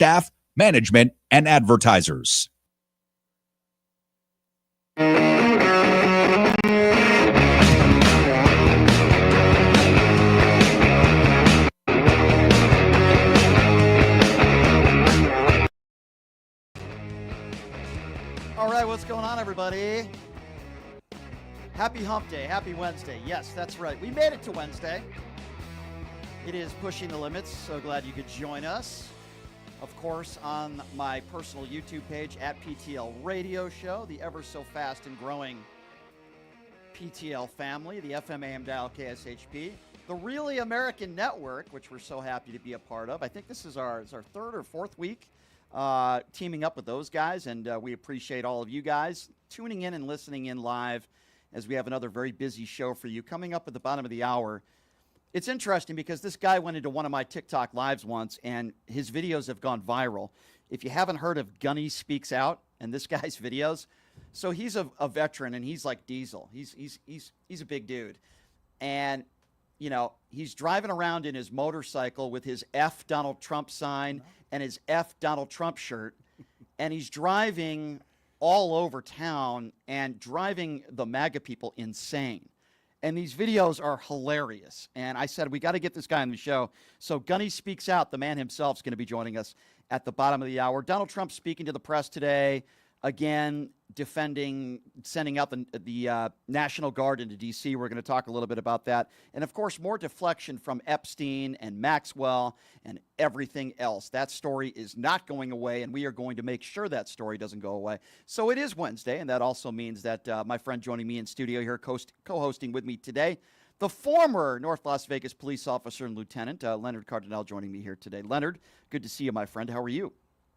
staff, management, and advertisers. All right, what's going on, everybody? Happy Hump Day. Happy Wednesday. Yes, that's right. We made it to Wednesday. It is Pushing the Limits. So glad you could join us. Of course, on my personal YouTube page at PTL Radio Show, the ever so fast and growing PTL family, the FM AM dial KSHP, the Really American Network, which we're so happy to be a part of. I think this is our third or fourth week teaming up with those guys, and we appreciate all of you guys tuning in and listening in live as we have another very busy show for you. Coming up at the bottom of the hour, it's interesting because this guy went into one of my TikTok lives once, and his videos have gone viral. If you haven't heard of Gunny Speaks Out and this guy's videos, so he's a veteran, and he's like Diesel. He's a big dude, and you know, he's driving around in his motorcycle with his F Donald Trump sign and his F Donald Trump shirt, and he's driving all over town and driving the MAGA people insane. And these videos are hilarious. And I said, we got to get this guy on the show. So Gunny Speaks Out, the man himself, is going to be joining us at the bottom of the hour. Donald Trump speaking to the press today, again, defending, sending out the National Guard into D.C. We're going to talk a little bit about that. And, of course, more deflection from Epstein and Maxwell and everything else. That story is not going away, and we are going to make sure that story doesn't go away. So it is Wednesday, and that also means that my friend joining me in studio here, co-hosting with me today, the former North Las Vegas police officer and lieutenant, Leonard Cardinale, joining me here today. Leonard, good to see you, my friend. How are you?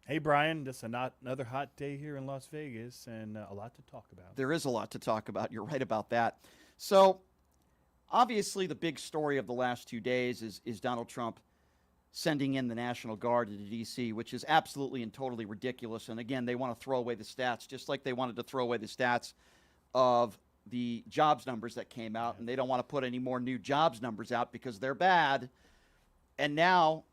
Hey, Brian, this is another hot day here in Las Vegas, and a lot to talk about. There is a lot to talk about. You're right about that. So, obviously, the big story of the last 2 days is Donald Trump sending in the National Guard into D.C., which is absolutely and totally ridiculous. And, again, they want to throw away the stats, just like they wanted to throw away the stats of the jobs numbers that came out, and they don't want to put any more new jobs numbers out because they're bad. And now,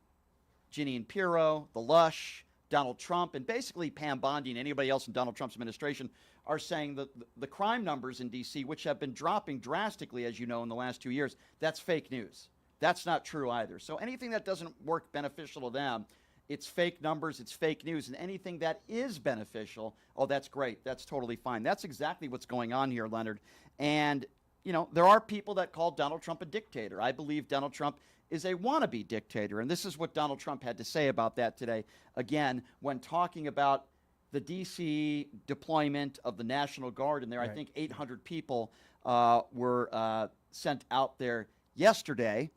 Ginny and Pirro, the Lush, Donald Trump, and basically Pam Bondi and anybody else in Donald Trump's administration are saying that the crime numbers in D.C., which have been dropping drastically, as you know, in the last 2 years, that's fake news. That's not true either. So anything that doesn't work beneficial to them, it's fake numbers, it's fake news. And anything that is beneficial, oh, that's great. That's totally fine. That's exactly what's going on here, Leonard. And, you know, there are people that call Donald Trump a dictator. I believe Donald Trump is a wannabe dictator. And this is what Donald Trump had to say about that today, again, when talking about the D.C. deployment of the National Guard in there. Right. I think 800 people were sent out there yesterday.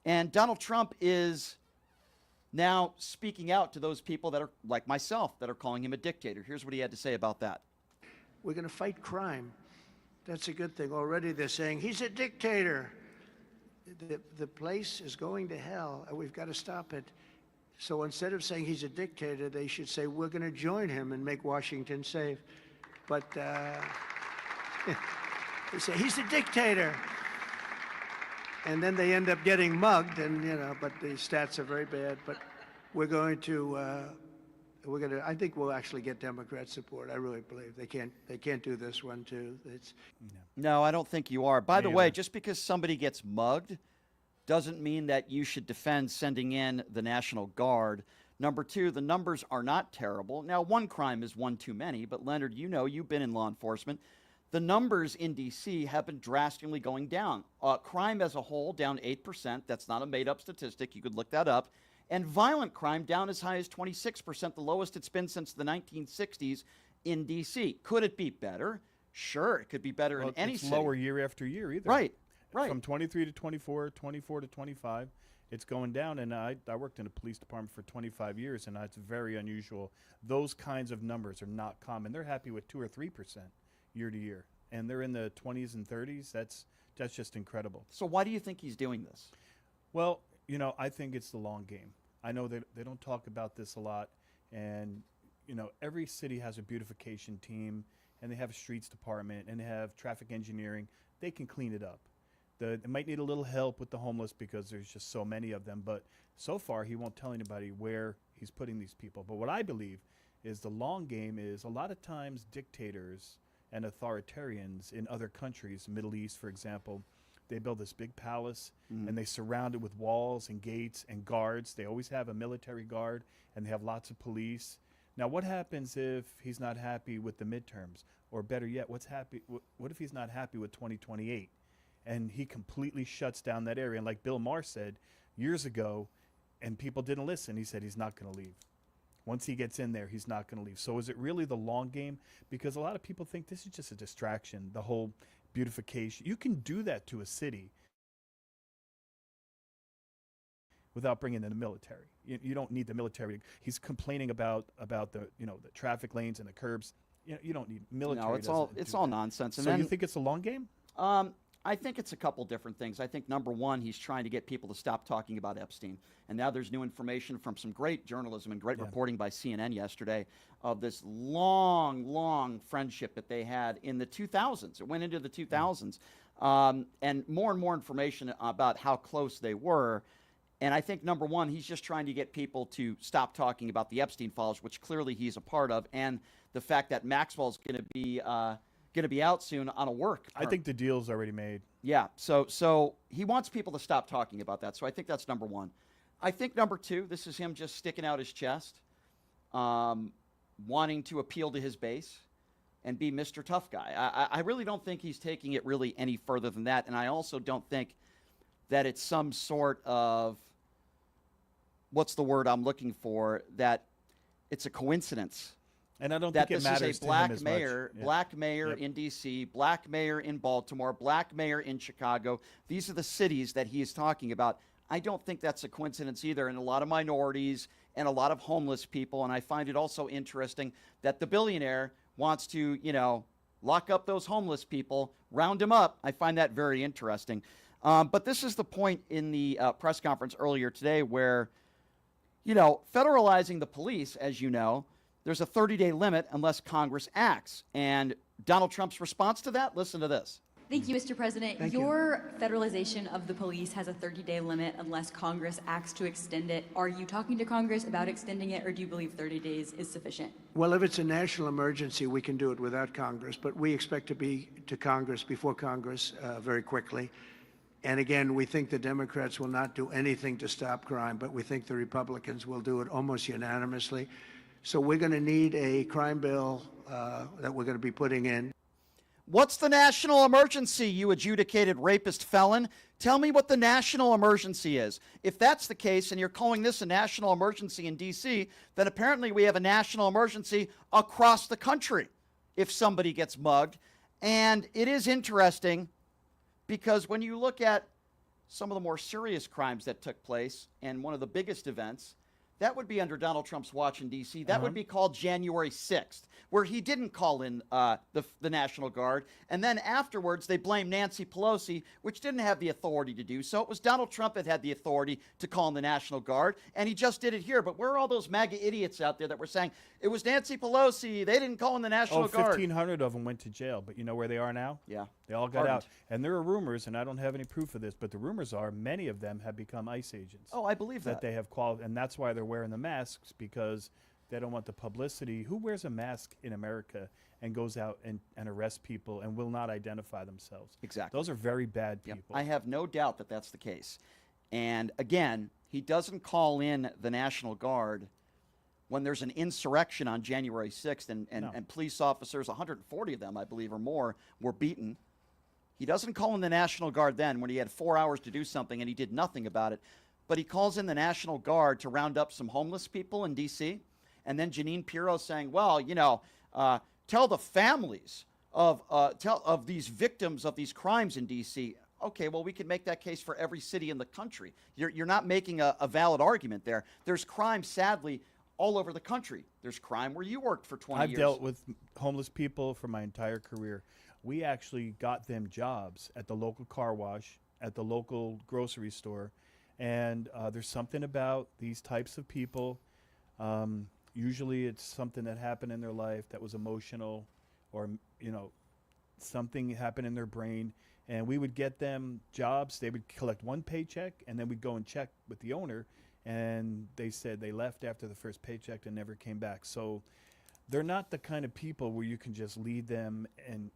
And Donald Trump is now speaking out to those people that are, like myself, that are calling him a dictator. Here's what he had to say about that. We're going to fight crime. That's a good thing. Already they're saying, he's a dictator. The place is going to hell, and we've got to stop it. So instead of saying he's a dictator, they should say we're going to join him and make Washington safe. But they say he's a dictator, and then they end up getting mugged, and but the stats are very bad. But we're going to. I think we'll actually get Democrat support. I really believe they can't do this one too. No, I don't think you are. By the way, just because somebody gets mugged doesn't mean that you should defend sending in the National Guard. Number two, the numbers are not terrible. Now, one crime is one too many, but Leonard, you know, you've been in law enforcement. The numbers in D.C. have been drastically going down. Crime as a whole down 8%. That's not a made-up statistic. You could look that up. And violent crime down as high as 26%, the lowest it's been since the 1960s in D.C. Could it be better? Sure, it could be better in any city. It's lower year after year either. Right. From 23 to 24, 24 to 25, it's going down. And I worked in a police department for 25 years, and it's very unusual. Those kinds of numbers are not common. They're happy with 2 or 3% year to year, and they're in the 20s and 30s. That's just incredible. So why do you think he's doing this? Well, I think it's the long game. I know that they don't talk about this a lot, and every city has a beautification team, and they have a streets department, and they have traffic engineering. They can clean it up. They might need a little help with the homeless because there's just so many of them, but so far he won't tell anybody where He's putting these people. But what I believe is the long game is a lot of times dictators and authoritarians in other countries, Middle East, for example, they build this big palace and they surround it with walls and gates and guards. They always have a military guard and they have lots of police. Now, what happens if he's not happy with the midterms? Or better yet, what if he's not happy with 2028? And he completely shuts down that area. And like Bill Maher said years ago, and people didn't listen, he said he's not going to leave. Once he gets in there, he's not going to leave. So is it really the long game? Because a lot of people think this is just a distraction, the whole beautification. You can do that to a city without bringing in the military. You don't need the military. He's complaining about the the traffic lanes and the curbs. You don't need military. No, it's all nonsense. And so then, you think it's a long game? I think it's a couple different things. I think number one, he's trying to get people to stop talking about Epstein. And now there's new information from some great journalism and great reporting by CNN yesterday of this long, long friendship that they had in the 2000s. It went into the 2000s. And more information about how close they were. And I think, number one, he's just trying to get people to stop talking about the Epstein files, which clearly he's a part of, and the fact that Maxwell's going to be out soon on a work permit. I think the deal's already made. Yeah, so he wants people to stop talking about that. So I think that's number one. I think number two, this is him just sticking out his chest, wanting to appeal to his base and be Mr. Tough Guy. I really don't think he's taking it really any further than that, and I also don't think that it's some sort of, what's the word I'm looking for, that it's a coincidence. And I don't that think it this matters is a to black him as mayor, much. black mayor in D.C., black mayor in Baltimore, black mayor in Chicago. These are the cities that he is talking about. I don't think that's a coincidence either. And a lot of minorities and a lot of homeless people. And I find it also interesting that the billionaire wants to, lock up those homeless people, round them up. I find that very interesting. But this is the point in the press conference earlier today where, federalizing the police, as you know, there's a 30-day limit unless Congress acts. And Donald Trump's response to that, listen to this. Thank you, Mr. President. Thank you. Your federalization of the police has a 30-day limit unless Congress acts to extend it. Are you talking to Congress about extending it, or do you believe 30 days is sufficient? Well, if it's a national emergency, we can do it without Congress, but we expect to be to Congress before Congress very quickly. And again, we think the Democrats will not do anything to stop crime, but we think the Republicans will do it almost unanimously. So we're going to need a crime bill that we're going to be putting in. What's the national emergency, you adjudicated rapist felon? Tell me what the national emergency is. If that's the case and you're calling this a national emergency in D.C., then apparently we have a national emergency across the country if somebody gets mugged. And it is interesting because when you look at some of the more serious crimes that took place, and one of the biggest events, that would be under Donald Trump's watch in D.C. That would be called January 6th, where he didn't call in the National Guard. And then afterwards, they blamed Nancy Pelosi, which didn't have the authority to do so. It was Donald Trump that had the authority to call in the National Guard, and he just did it here. But where are all those MAGA idiots out there that were saying, it was Nancy Pelosi, they didn't call in the National Guard? 1,500 of them went to jail, but you know where they are now? Yeah. They all got out. And there are rumors, and I don't have any proof of this, but the rumors are many of them have become ICE agents. Oh, I believe that. They have qualified, and that's why they're wearing the masks, because they don't want the publicity. Who wears a mask in America and goes out and arrests people and will not identify themselves? Exactly. Those are very bad people. I have no doubt that that's the case. And again, he doesn't call in the National Guard when there's an insurrection on January 6th and police officers, 140 of them, I believe, or more, were beaten. He doesn't call in the National Guard then when he had 4 hours to do something and he did nothing about it. But he calls in the National Guard to round up some homeless people in D.C. And then Jeanine Pirro saying, well, tell the families of these victims of these crimes in D.C. Okay, well, we could make that case for every city in the country. You're not making a valid argument there. There's crime, sadly, all over the country. There's crime where you worked for 20 years. I've dealt with homeless people for my entire career. We actually got them jobs at the local car wash, at the local grocery store. And there's something about these types of people. Usually it's something that happened in their life that was emotional, or, something happened in their brain. And we would get them jobs. They would collect one paycheck, and then we'd go and check with the owner. and they said they left after the first paycheck and never came back. So they're not the kind of people where you can just lead them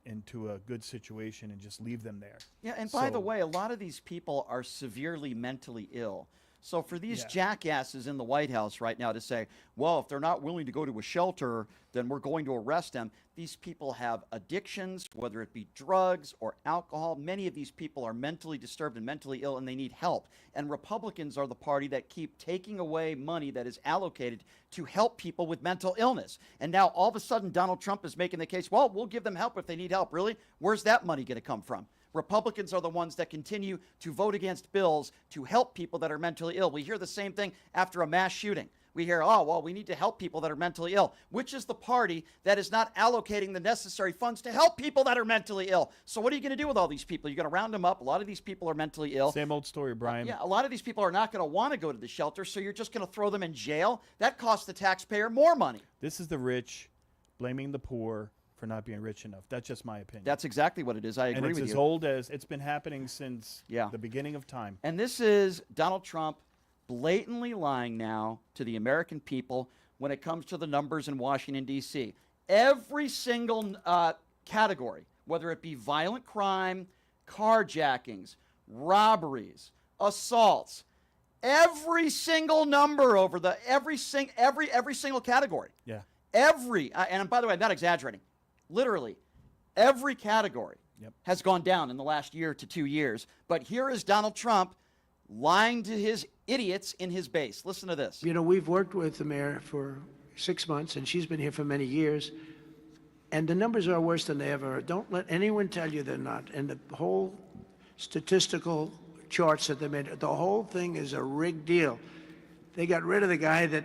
into a good situation and just leave them there. Yeah, and by the way, a lot of these people are severely mentally ill. So for these jackasses in the White House right now to say, well, if they're not willing to go to a shelter, then we're going to arrest them. These people have addictions, whether it be drugs or alcohol. Many of these people are mentally disturbed and mentally ill, and they need help. And Republicans are the party that keep taking away money that is allocated to help people with mental illness. And now all of a sudden Donald Trump is making the case, well, we'll give them help if they need help. Really? Where's that money going to come from? Republicans are the ones that continue to vote against bills to help people that are mentally ill. We hear the same thing after a mass shooting. We hear, oh, well, we need to help people that are mentally ill, which is the party that is not allocating the necessary funds to help people that are mentally ill. So what are you going to do with all these people? You're going to round them up. A lot of these people are mentally ill. Same old story, Brian. Yeah, a lot of these people are not going to want to go to the shelter, so you're just going to throw them in jail. That costs the taxpayer more money. This is the rich blaming the poor for not being rich enough. That's just my opinion. That's exactly what it is. I agree and it's with as you. old as it's been happening since the beginning of time. And this is Donald Trump blatantly lying now to the American people when it comes to the numbers in Washington, D.C. Every single category, whether it be violent crime, carjackings, robberies, assaults, every single number over the every single category. Yeah. And by the way, I'm not exaggerating. Literally, every category has gone down in the last year to 2 years. But here is Donald Trump lying to his idiots in his base. Listen to this. You know, we've worked with the mayor for 6 months, and she's been here for many years. And the numbers are worse than they ever are. Don't let anyone tell you they're not. And the whole statistical charts that they made, the whole thing is a rigged deal. They got rid of the guy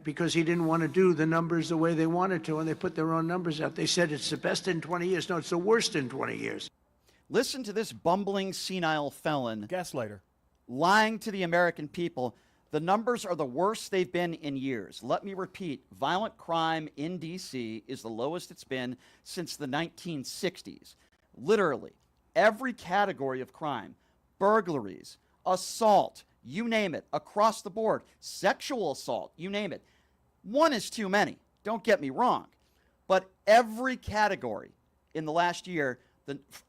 because he didn't want to do the numbers the way they wanted to, and they put their own numbers out. They said it's the best in 20 years. No, it's the worst in 20 years. Listen to this bumbling, senile felon. Gaslighter. Lying to the American people. The numbers are the worst they've been in years. Let me repeat. Violent crime in D.C. is the lowest it's been since the 1960s. Literally, every category of crime, burglaries, assault, you name it, across the board, sexual assault, you name it. One is too many, don't get me wrong. But every category in the last year,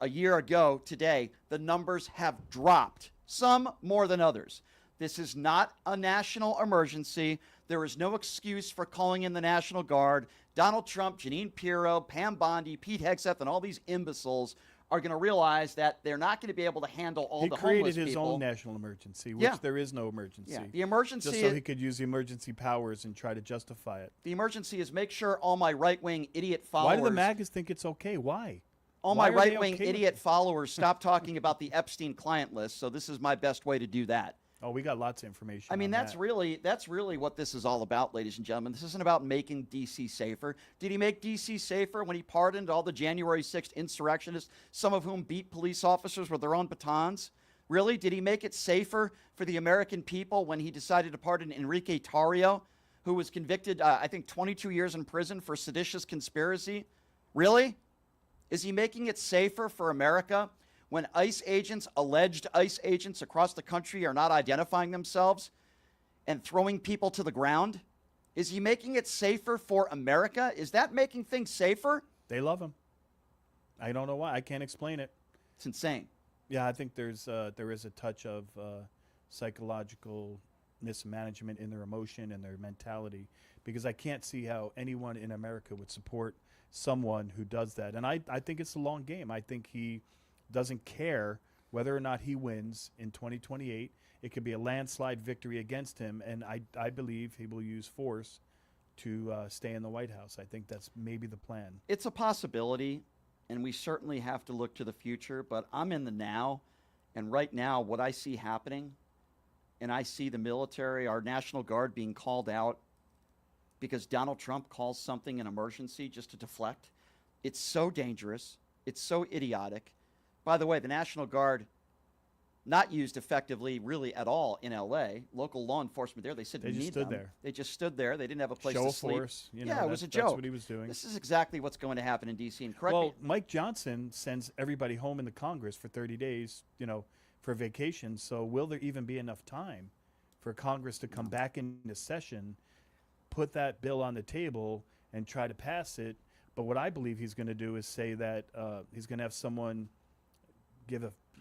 a year ago today, the numbers have dropped, some more than others. This is not a national emergency. There is no excuse for calling in the National Guard. Donald Trump, Jeanine Pirro, Pam Bondi, Pete Hegseth, and all these imbeciles are going to realize that they're not going to be able to handle all the homeless people. He created his own national emergency, which there is no emergency. Yeah, the emergency just so he could use the emergency powers and try to justify it. The emergency is make sure all my right-wing idiot followers... Why do the MAGAs think it's okay? Why? All my right-wing idiot followers stop talking about the Epstein client list, so this is my best way to do that. Oh, we got lots of information. I mean, that's really what this is all about, ladies and gentlemen. This isn't about making D.C. safer. Did he make D.C. safer when he pardoned all the January 6th insurrectionists, some of whom beat police officers with their own batons? Really? Did he make it safer for the American people when he decided to pardon Enrique Tarrio, who was convicted, I think, 22 years in prison for seditious conspiracy? Really? Is he making it safer for America when ICE agents, alleged ICE agents across the country, are not identifying themselves and throwing people to the ground? Is he making it safer for America? Is that making things safer? They love him. I don't know why. I can't explain it. It's insane. Yeah, I think there is a touch of psychological mismanagement in their emotion and their mentality, because I can't see how anyone in America would support someone who does that. And I think it's a long game. I think he doesn't care whether or not he wins in 2028. It could be a landslide victory against him, and I believe he will use force to stay in the White House. I think that's maybe the plan. It's a possibility, and we certainly have to look to the future, but I'm in the now, and right now what I see happening, and I see the military, our National Guard being called out because Donald Trump calls something an emergency just to deflect. It's so dangerous. It's so idiotic. By the way, the National Guard, not used effectively really at all in L.A. Local law enforcement there, they said they just stood there. They just stood there. They didn't have a place Show to of sleep. Force. Yeah, it was a joke. That's what he was doing. This is exactly what's going to happen in D.C. And correct me. Well, Mike Johnson sends everybody home in the Congress for 30 days, for vacation. So will there even be enough time for Congress to come back into session, put that bill on the table, and try to pass it. But what I believe he's going to do is say that he's going to have someone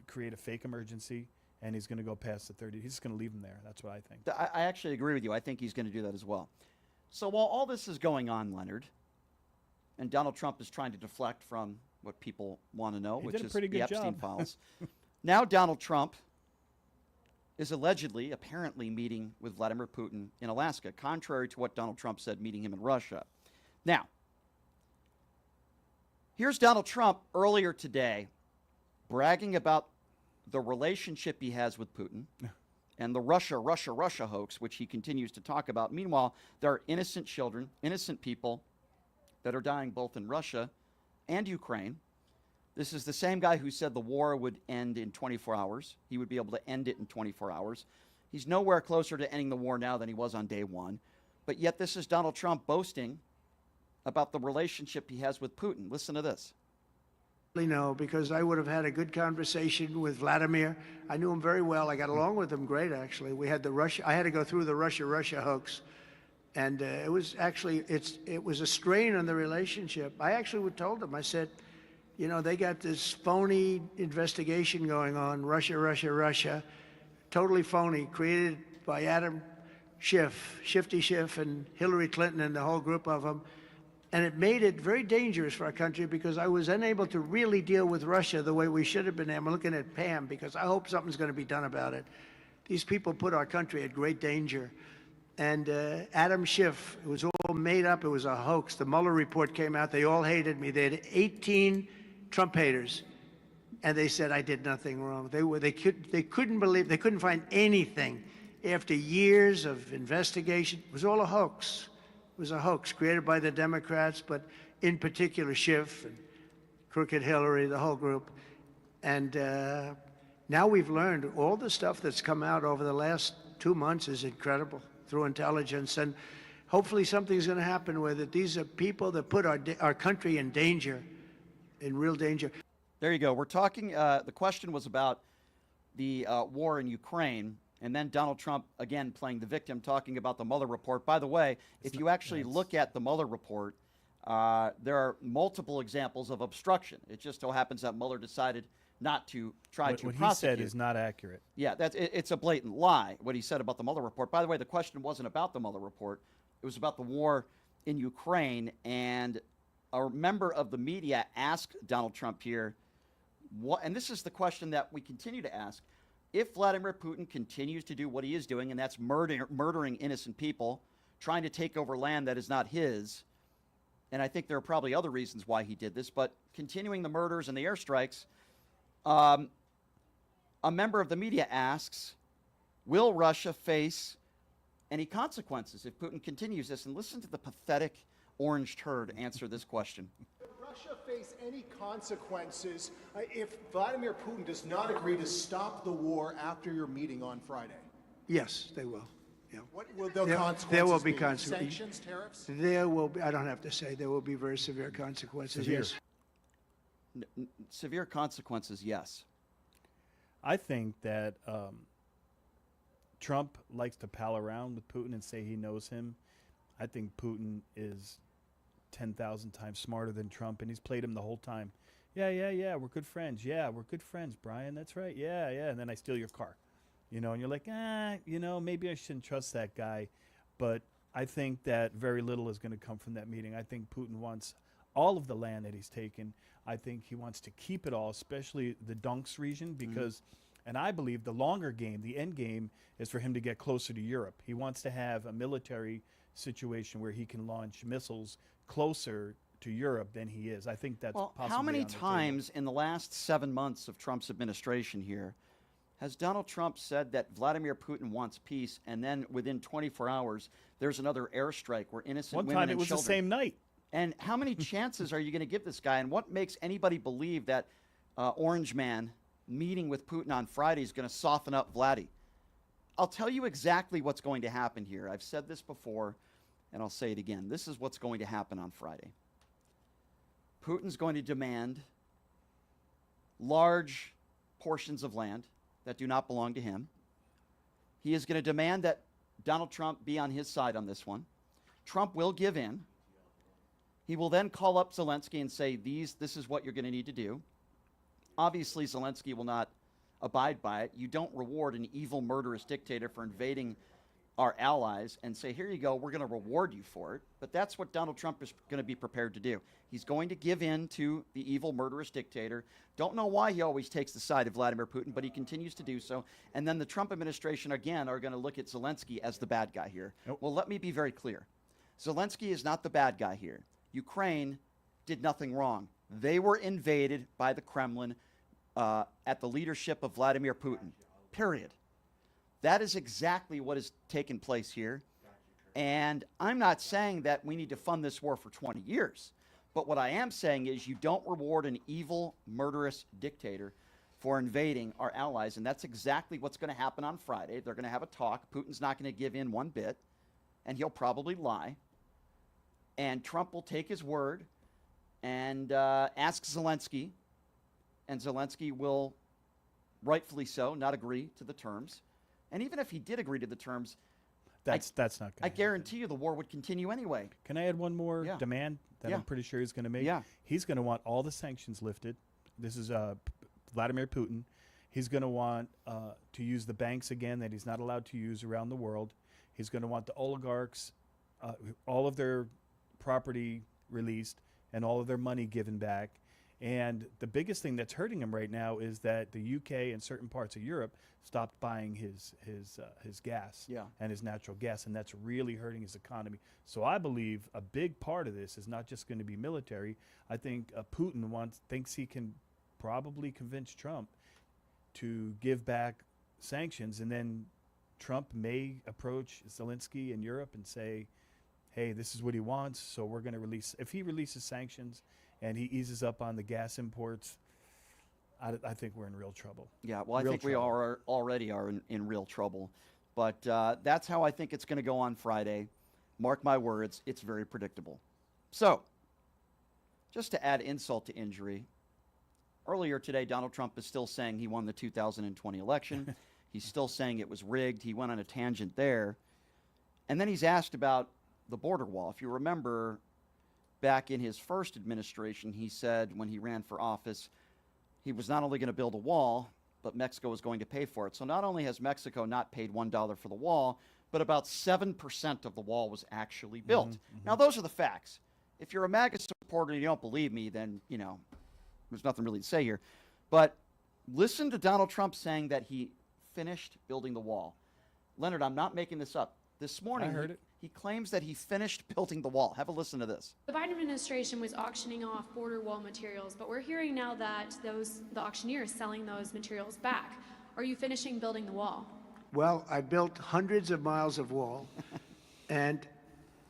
create a fake emergency, and he's going to go past the 30. He's just going to leave them there. That's what I think. I actually agree with you. I think he's going to do that as well. So while all this is going on, Leonard, and Donald Trump is trying to deflect from what people want to know, He which did a is pretty the good Epstein job. files, now Donald Trump is apparently meeting with Vladimir Putin in Alaska, contrary to what Donald Trump said meeting him in Russia. Now, here's Donald Trump earlier today bragging about the relationship he has with Putin and the Russia hoax, which he continues to talk about. Meanwhile, there are innocent children, innocent people that are dying both in Russia and Ukraine. This is the same guy who said the war would end in 24 hours. He would be able to end it in 24 hours. He's nowhere closer to ending the war now than he was on day one. But yet this is Donald Trump boasting about the relationship he has with Putin. Listen to this. No, because I would have had a good conversation with Vladimir. I knew him very well. I got along with him great, actually. We had I had to go through the Russia hoax. And it was actually, it was a strain on the relationship. I actually told him, I said, you know, they got this phony investigation going on, Russia, totally phony, created by Adam Schiff, Shifty Schiff, and Hillary Clinton and the whole group of them. And it made it very dangerous for our country because I was unable to really deal with Russia the way we should have been. I'm looking at Pam because I hope something's going to be done about it. These people put our country at great danger. And Adam Schiff, it was all made up. It was a hoax. The Mueller report came out. They all hated me. They had 18 Trump haters, and they said I did nothing wrong. They couldn't believe, they couldn't find anything after years of investigation. It was all a hoax. It was a hoax created by the Democrats, but in particular Schiff and Crooked Hillary, the whole group. And now we've learned all the stuff that's come out over the last 2 months is incredible through intelligence. And hopefully something's going to happen with it. These are people that put our country in danger, in real danger. There you go. We're talking, the question was about the war in Ukraine, and then Donald Trump, again, playing the victim, talking about the Mueller report. By the way, if you actually look at the Mueller report, there are multiple examples of obstruction. It just so happens that Mueller decided not to try to prosecute. What he said is not accurate. Yeah, it's a blatant lie, what he said about the Mueller report. By the way, the question wasn't about the Mueller report. It was about the war in Ukraine, and a member of the media asked Donald Trump here, and this is the question that we continue to ask, if Vladimir Putin continues to do what he is doing, and that's murdering innocent people, trying to take over land that is not his, and I think there are probably other reasons why he did this, but continuing the murders and the airstrikes, a member of the media asks, will Russia face any consequences if Putin continues this? And listen to the pathetic orange turd answer this question. Will Russia face any consequences if Vladimir Putin does not agree to stop the war after your meeting on Friday? Yes, they will. Yeah. What will the consequences there will be be? consequences. Sanctions, tariffs? There will be, I don't have to say, there will be very severe consequences, yes. Severe consequences, yes. I think that Trump likes to pal around with Putin and say he knows him. I think Putin is 10,000 times smarter than Trump, and he's played him the whole time. Yeah, we're good friends. Yeah, we're good friends, Brian. That's right. Yeah. And then I steal your car. You know, and you're like, maybe I shouldn't trust that guy. But I think that very little is going to come from that meeting. I think Putin wants all of the land that he's taken. I think he wants to keep it all, especially the Donetsk region, because, and I believe the longer game, the end game, is for him to get closer to Europe. He wants to have a military situation where he can launch missiles closer to Europe than he is. I think that's possibly how many on the table. times in the last 7 months of Trump's administration here has Donald Trump said that Vladimir Putin wants peace, and then within 24 hours there's another airstrike where innocent One women time it and was children. the same night. And how many chances are you going to give this guy? And what makes anybody believe that Orange Man meeting with Putin on Friday is going to soften up Vladdy? I'll tell you exactly what's going to happen here. I've said this before, and I'll say it again. This is what's going to happen on Friday. Putin's going to demand large portions of land that do not belong to him. He is going to demand that Donald Trump be on his side on this one. Trump will give in. He will then call up Zelensky and say, this is what you're going to need to do. Obviously, Zelensky will not abide by it. You don't reward an evil, murderous dictator for invading our allies and say, here you go, we're going to reward you for it. But that's what Donald Trump is going to be prepared to do. He's going to give in to the evil, murderous dictator. Don't know why he always takes the side of Vladimir Putin, but he continues to do so. And then the Trump administration, again, are going to look at Zelensky as the bad guy here. Nope. Well, let me be very clear. Zelensky is not the bad guy here. Ukraine did nothing wrong. They were invaded by the Kremlin at the leadership of Vladimir Putin, period. That is exactly what has taken place here. And I'm not saying that we need to fund this war for 20 years. But what I am saying is you don't reward an evil, murderous dictator for invading our allies. And that's exactly what's going to happen on Friday. They're going to have a talk. Putin's not going to give in one bit. And he'll probably lie. And Trump will take his word and ask Zelensky. And Zelensky will, rightfully so, not agree to the terms. And even if he did agree to the terms, That's not going to I guarantee you the war would continue anyway. Can I add one more Yeah. demand that Yeah. I'm pretty sure he's going to make? Yeah. He's going to want all the sanctions lifted. This is Vladimir Putin. He's going to want to use the banks again that he's not allowed to use around the world. He's going to want the oligarchs, all of their property released and all of their money given back. And the biggest thing that's hurting him right now is that the UK and certain parts of Europe stopped buying his gas and his natural gas, and that's really hurting his economy. So I believe a big part of this is not just going to be military. I think Putin thinks he can probably convince Trump to give back sanctions, and then Trump may approach Zelensky in Europe and say, hey, this is what he wants, so we're going to release. If he releases sanctions and he eases up on the gas imports, I think we're in real trouble. Yeah, well, I Real think we trouble. are already are in real trouble. But that's how I think it's going to go on Friday. Mark my words, it's very predictable. So, just to add insult to injury, earlier today, Donald Trump is still saying he won the 2020 election. He's still saying it was rigged. He went on a tangent there. And then he's asked about the border wall. If you remember, back in his first administration, he said when he ran for office, he was not only going to build a wall, but Mexico was going to pay for it. So not only has Mexico not paid $1 for the wall, but about 7% of the wall was actually built. Now, those are the facts. If you're a MAGA supporter and you don't believe me, then, you know, there's nothing really to say here. But listen to Donald Trump saying that he finished building the wall. Leonard, I'm not making this up. This morning, I heard it. He claims that he finished building the wall. Have a listen to this. The Biden administration was auctioning off border wall materials, but we're hearing now that the auctioneer is selling those materials back. Are you finishing building the wall? Well, I built hundreds of miles of wall, and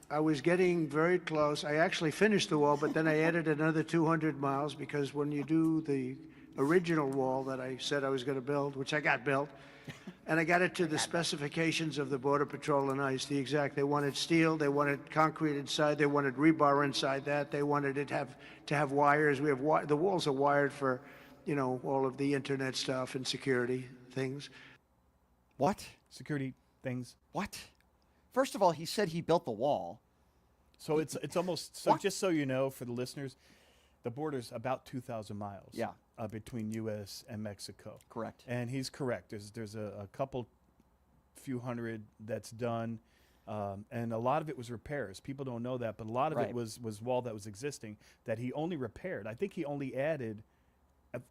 I was getting very close. I actually finished the wall, but then I added another 200 miles because when you do the original wall that I said I was going to build, which I got built, and I got it to the specifications of the Border Patrol and ICE, the exact. They wanted steel, they wanted concrete inside, they wanted rebar inside that, they wanted it to have wires. We have the walls are wired for, you know, all of the internet stuff and security things. What? Security things. What? First of all, he said he built the wall. So it's almost, so What? just so you know, for the listeners, the border's about 2,000 miles. Yeah. Between U.S. and Mexico. Correct. And he's correct. There's a couple, few hundred that's done, and a lot of it was repairs. People don't know that, but a lot of Right. it was wall that was existing that he only repaired. I think he only added,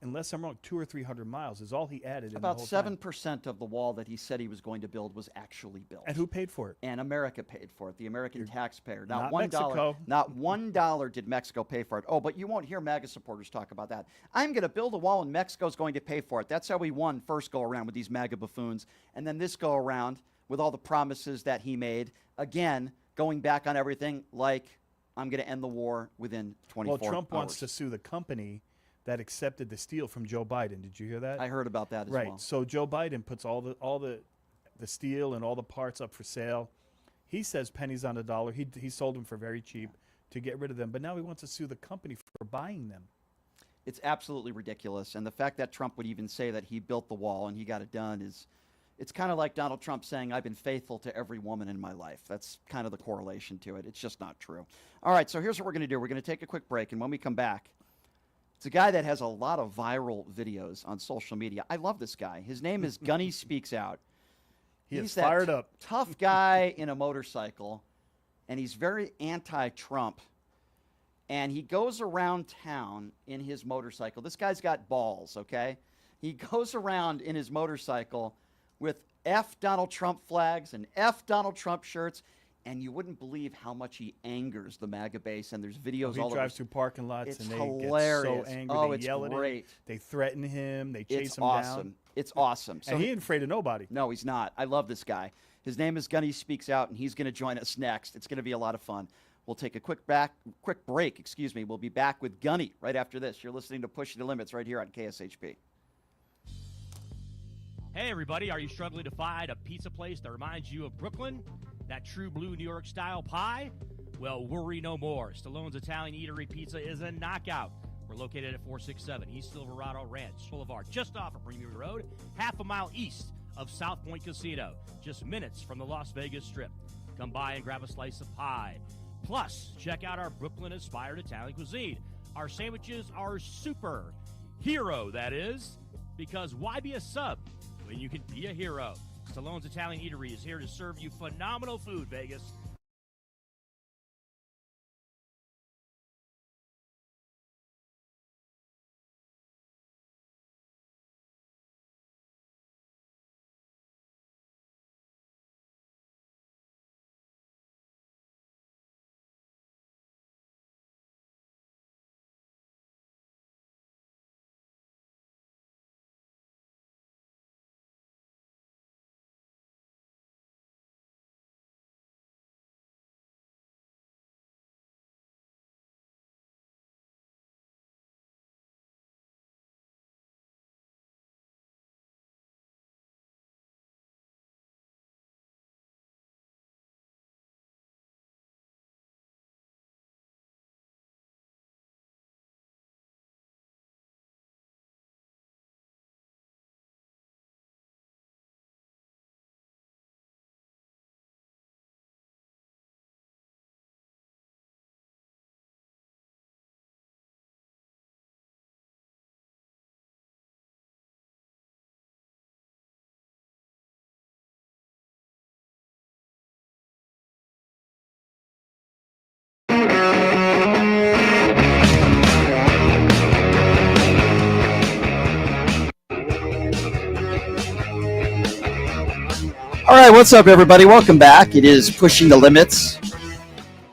unless I'm wrong, 200 or 300 miles is all he added. About in the whole time. 7% of the wall that he said he was going to build was actually built. And who paid for it? And America paid for it, the American taxpayer. not $1. Mexico. Not $1 did Mexico pay for it. Oh, but you won't hear MAGA supporters talk about that. I'm going to build a wall and Mexico's going to pay for it. That's how we won first go around with these MAGA buffoons. And then this go around with all the promises that he made. Again, going back on everything like I'm going to end the war within 24 Well, Trump hours. wants to sue the company that accepted the steel from Joe Biden. Did you hear that? I heard about that as Right. well. So Joe Biden puts all the steel and all the parts up for sale. He says pennies on the dollar. He sold them for very cheap to get rid of them. But now he wants to sue the company for buying them. It's absolutely ridiculous. And the fact that Trump would even say that he built the wall and he got it done It's kind of like Donald Trump saying, I've been faithful to every woman in my life. That's kind of the correlation to it. It's just not true. All right, so here's what we're going to do. We're going to take a quick break, and when we come back, it's a guy that has a lot of viral videos on social media. I love this guy. His name is Gunny Speaks Out. He's fired up. Tough guy in a motorcycle, and he's very anti-Trump. And he goes around town in his motorcycle. This guy's got balls, okay? He goes around in his motorcycle with F Donald Trump flags and F Donald Trump shirts, and you wouldn't believe how much he angers the MAGA base. And there's videos all over. He drives through parking lots, and they hilarious. get so angry. Oh, they it's yell great. at him. They threaten him. They chase him down. It's awesome. So and he ain't afraid of nobody. No, he's not. I love this guy. His name is Gunny Speaks Out, and he's going to join us next. It's going to be a lot of fun. We'll take a quick break. Excuse me. We'll be back with Gunny right after this. You're listening to Pushing the Limits right here on KSHP. Hey, everybody. Are you struggling to find a pizza place that reminds you of Brooklyn? That true blue New York style pie? Well, worry no more. Stallone's Italian Eatery Pizza is a knockout. We're located at 467 East Silverado Ranch Boulevard, just off of Premier Road, half a mile east of South Point Casino, just minutes from the Las Vegas Strip. Come by and grab a slice of pie. Plus, check out our Brooklyn-inspired Italian cuisine. Our sandwiches are super. Hero, that is. Because why be a sub when you can be a hero? Stallone's Italian Eatery is here to serve you phenomenal food, Vegas. All right, what's up, everybody? Welcome back. It is Pushing the Limits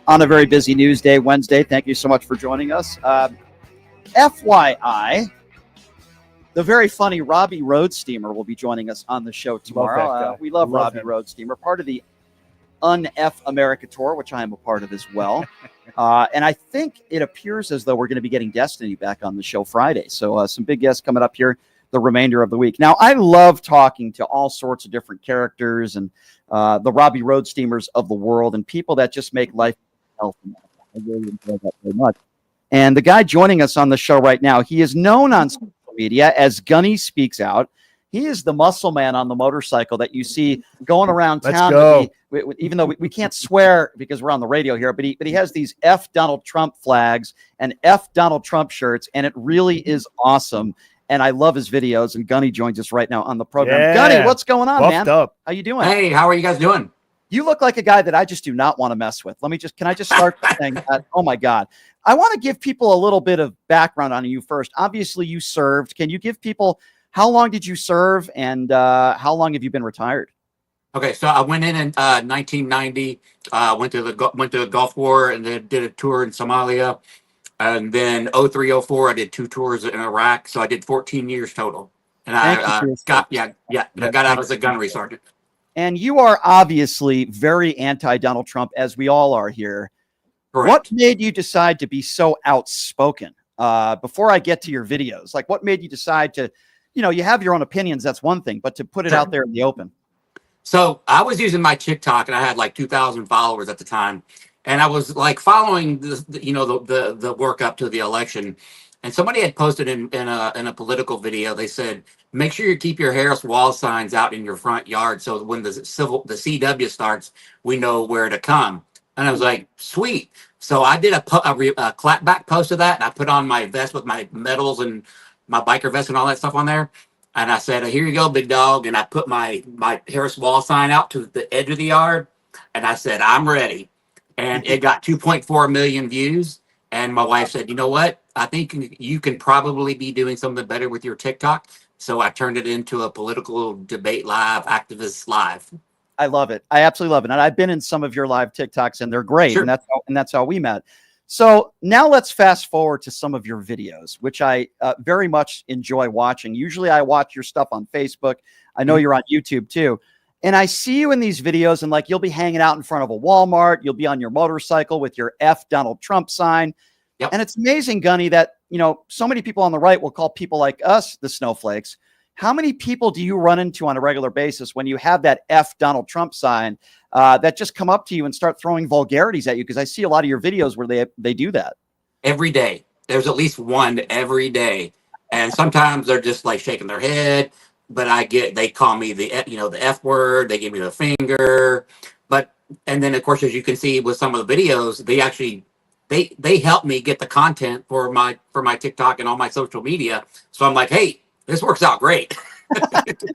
on a very busy news day, Wednesday. Thank you so much for joining us. FYI, the very funny Robbie Roadsteamer will be joining us on the show tomorrow. We love Robbie Roadsteamer, part of the Un-F America Tour, which I am a part of as well. And I think it appears as though we're going to be getting Destiny back on the show Friday. So some big guests coming up here the remainder of the week. Now, I love talking to all sorts of different characters and the Robbie Roadsteamers of the world and people that just make life healthy. I really enjoy that very much. And the guy joining us on the show right now, he is known on social media as Gunny Speaks Out. He is the muscle man on the motorcycle that you see going around town. Even though we can't swear because we're on the radio here, but he has these F Donald Trump flags and F Donald Trump shirts, and it really is awesome. And I love his videos. And Gunny joins us right now on the program. Yeah. Gunny, what's going on, man? Up. How you doing? Hey, how are you guys doing? You look like a guy that I just do not want to mess with. Can I just start by saying that? Oh my God. I want to give people a little bit of background on you first. Obviously, you served. Can you give people how long did you serve and how long have you been retired? Okay, so I went in 1990. Went to the Gulf War and then did a tour in Somalia. And then 0304, I did 2 tours in Iraq. So I did 14 years total. And I got out as a gunnery sergeant. And you are obviously very anti-Donald Trump, as we all are here. Correct. What made you decide to be so outspoken? Before I get to your videos, like what made you decide to, you have your own opinions, that's one thing, but to put it out there in the open? So I was using my TikTok and I had like 2,000 followers at the time. And I was like following the work up to the election. And somebody had posted in a political video. They said, make sure you keep your Harris wall signs out in your front yard, so when the CW starts, we know where to come. And I was like, sweet. So I did a clapback post of that, and I put on my vest with my medals and my biker vest and all that stuff on there. And I said, here you go, big dog. And I put my Harris wall sign out to the edge of the yard. And I said, I'm ready. And it got 2.4 million views. And my wife said, you know what? I think you can probably be doing something better with your TikTok. So I turned it into a political debate live, activist live. I love it. I absolutely love it. And I've been in some of your live TikToks, and they're great. Sure. And that's how we met. So now let's fast forward to some of your videos, which I very much enjoy watching. Usually I watch your stuff on Facebook. I know you're on YouTube too. And I see you in these videos, and like you'll be hanging out in front of a Walmart. You'll be on your motorcycle with your F Donald Trump sign. Yep. And it's amazing, Gunny, that, so many people on the right will call people like us the snowflakes. How many people do you run into on a regular basis when you have that F Donald Trump sign that just come up to you and start throwing vulgarities at you? Because I see a lot of your videos where they do that. Every day. There's at least one every day. And sometimes they're just like shaking their head, but they call me the F word. They give me the finger. And then of course, as you can see with some of the videos, they help me get the content for my TikTok and all my social media. So I'm like, hey, this works out great.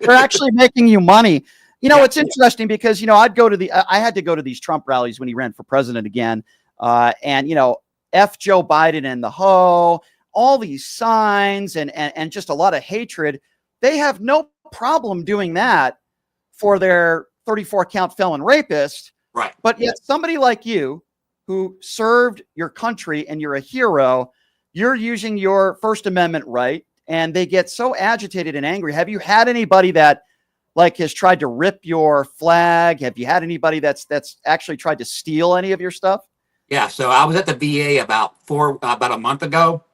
They're actually making you money. It's interesting because, I had to go to these Trump rallies when he ran for president again. And F Joe Biden and the ho, all these signs and just a lot of hatred. They have no problem doing that for their 34 count felon rapist. Right. But yet somebody like you who served your country and you're a hero, you're using your First Amendment right. And they get so agitated and angry. Have you had anybody that has tried to rip your flag? Have you had anybody that's actually tried to steal any of your stuff? Yeah. So I was at the VA about a month ago,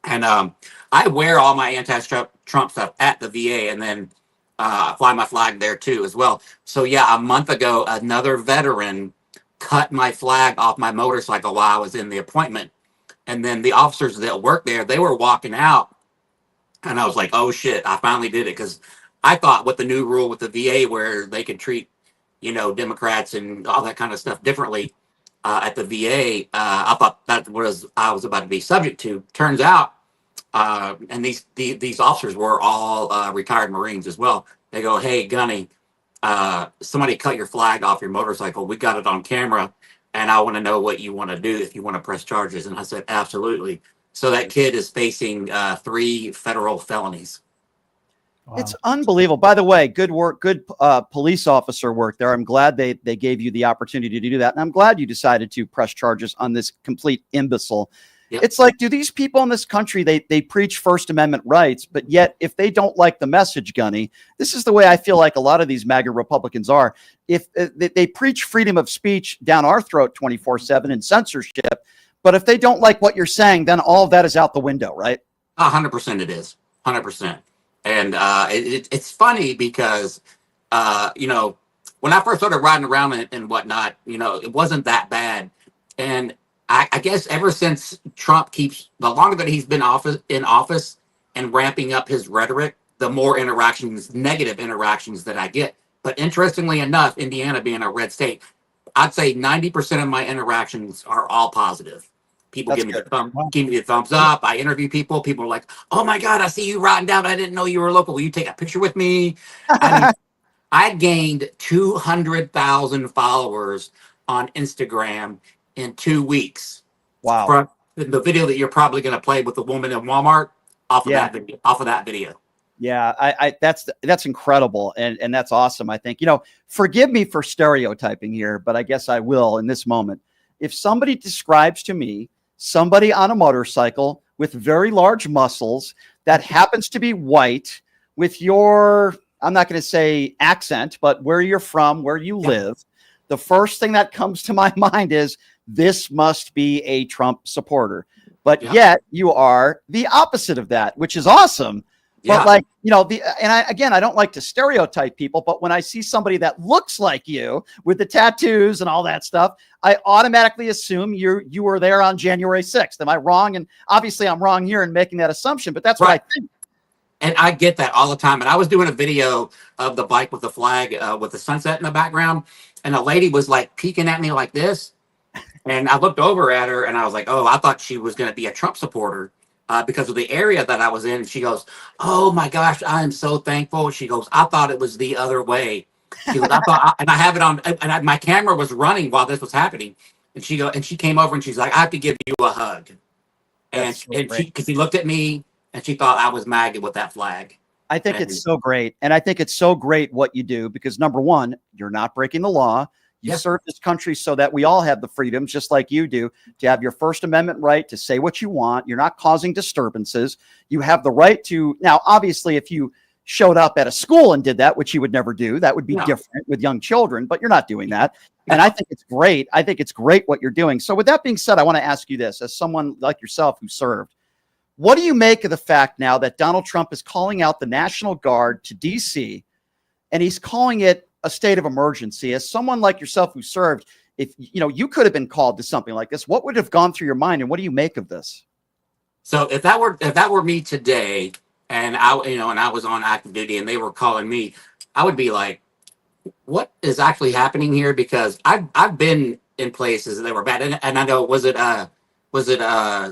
and I wear all my anti-Trump stuff at the VA, and then fly my flag there too as well. So yeah, a month ago, another veteran cut my flag off my motorcycle while I was in the appointment, and then the officers that work there, they were walking out. And I was like, oh, shit, I finally did it. Because I thought with the new rule with the VA where they could treat, Democrats and all that kind of stuff differently at the VA, I thought I was about to be subject to. Turns out, and these officers were all retired Marines as well. They go, hey, Gunny, somebody cut your flag off your motorcycle. We got it on camera. And I want to know what you want to do, if you want to press charges. And I said, absolutely. So that kid is facing 3 federal felonies. Wow. It's unbelievable. By the way, good work, good police officer work there. I'm glad they gave you the opportunity to do that. And I'm glad you decided to press charges on this complete imbecile. Yep. It's like, do these people in this country, they preach First Amendment rights, but yet if they don't like the message, Gunny, this is the way I feel like a lot of these MAGA Republicans are. If they preach freedom of speech down our throat 24/7 and censorship, but if they don't like what you're saying, then all of that is out the window, right? 100% it is. 100%. And it's funny because, when I first started riding around and whatnot, it wasn't that bad. And I guess ever since Trump the longer that he's been in office and ramping up his rhetoric, the more negative interactions that I get. But interestingly enough, Indiana being a red state, I'd say 90% of my interactions are all positive. People give me the thumbs up. I interview people. People are like, oh my God, I see you riding down. I didn't know you were local. Will you take a picture with me? I gained 200,000 followers on Instagram in 2 weeks. Wow. From the video that you're probably going to play with the woman in Walmart off of that video. Yeah, that's incredible. And that's awesome. I think, forgive me for stereotyping here, but I guess I will in this moment. If somebody describes to me somebody on a motorcycle with very large muscles that happens to be white with your, I'm not going to say accent, but where you're from, where you live, the first thing that comes to my mind is this must be a Trump supporter. But yet you are the opposite of that, which is awesome. Yeah. But like, I don't like to stereotype people, but when I see somebody that looks like you with the tattoos and all that stuff, I automatically assume you were there on January 6th. Am I wrong? And obviously I'm wrong here in making that assumption, but that's what I think. And I get that all the time. And I was doing a video of the bike with the flag, with the sunset in the background. And a lady was like peeking at me like this. And I looked over at her and I was like, oh, I thought she was going to be a Trump supporter because of the area that I was in. And she goes, oh my gosh, I am so thankful. She goes, I thought it was the other way. She goes, and I have it on, and my camera was running while this was happening. And she came over and she's like, I have to give you a hug. And because she looked at me and she thought I was MAGA with that flag. I think it's so great. And I think it's so great what you do because number one, you're not breaking the law. You serve this country so that we all have the freedoms, just like you do, to have your First Amendment right to say what you want. You're not causing disturbances. You have the right to. Now, obviously, if you showed up at a school and did that, which you would never do, that would be different with young children, but you're not doing that. And I think it's great. I think it's great what you're doing. So with that being said, I want to ask you this, as someone like yourself who served, what do you make of the fact now that Donald Trump is calling out the National Guard to DC and he's calling it a state of emergency? As someone like yourself who served, if you could have been called to something like this, what would have gone through your mind and what do you make of this? So if that were me today and I was on active duty and they were calling me, I would be like, what is actually happening here? Because I've been in places that were bad. And I know, was it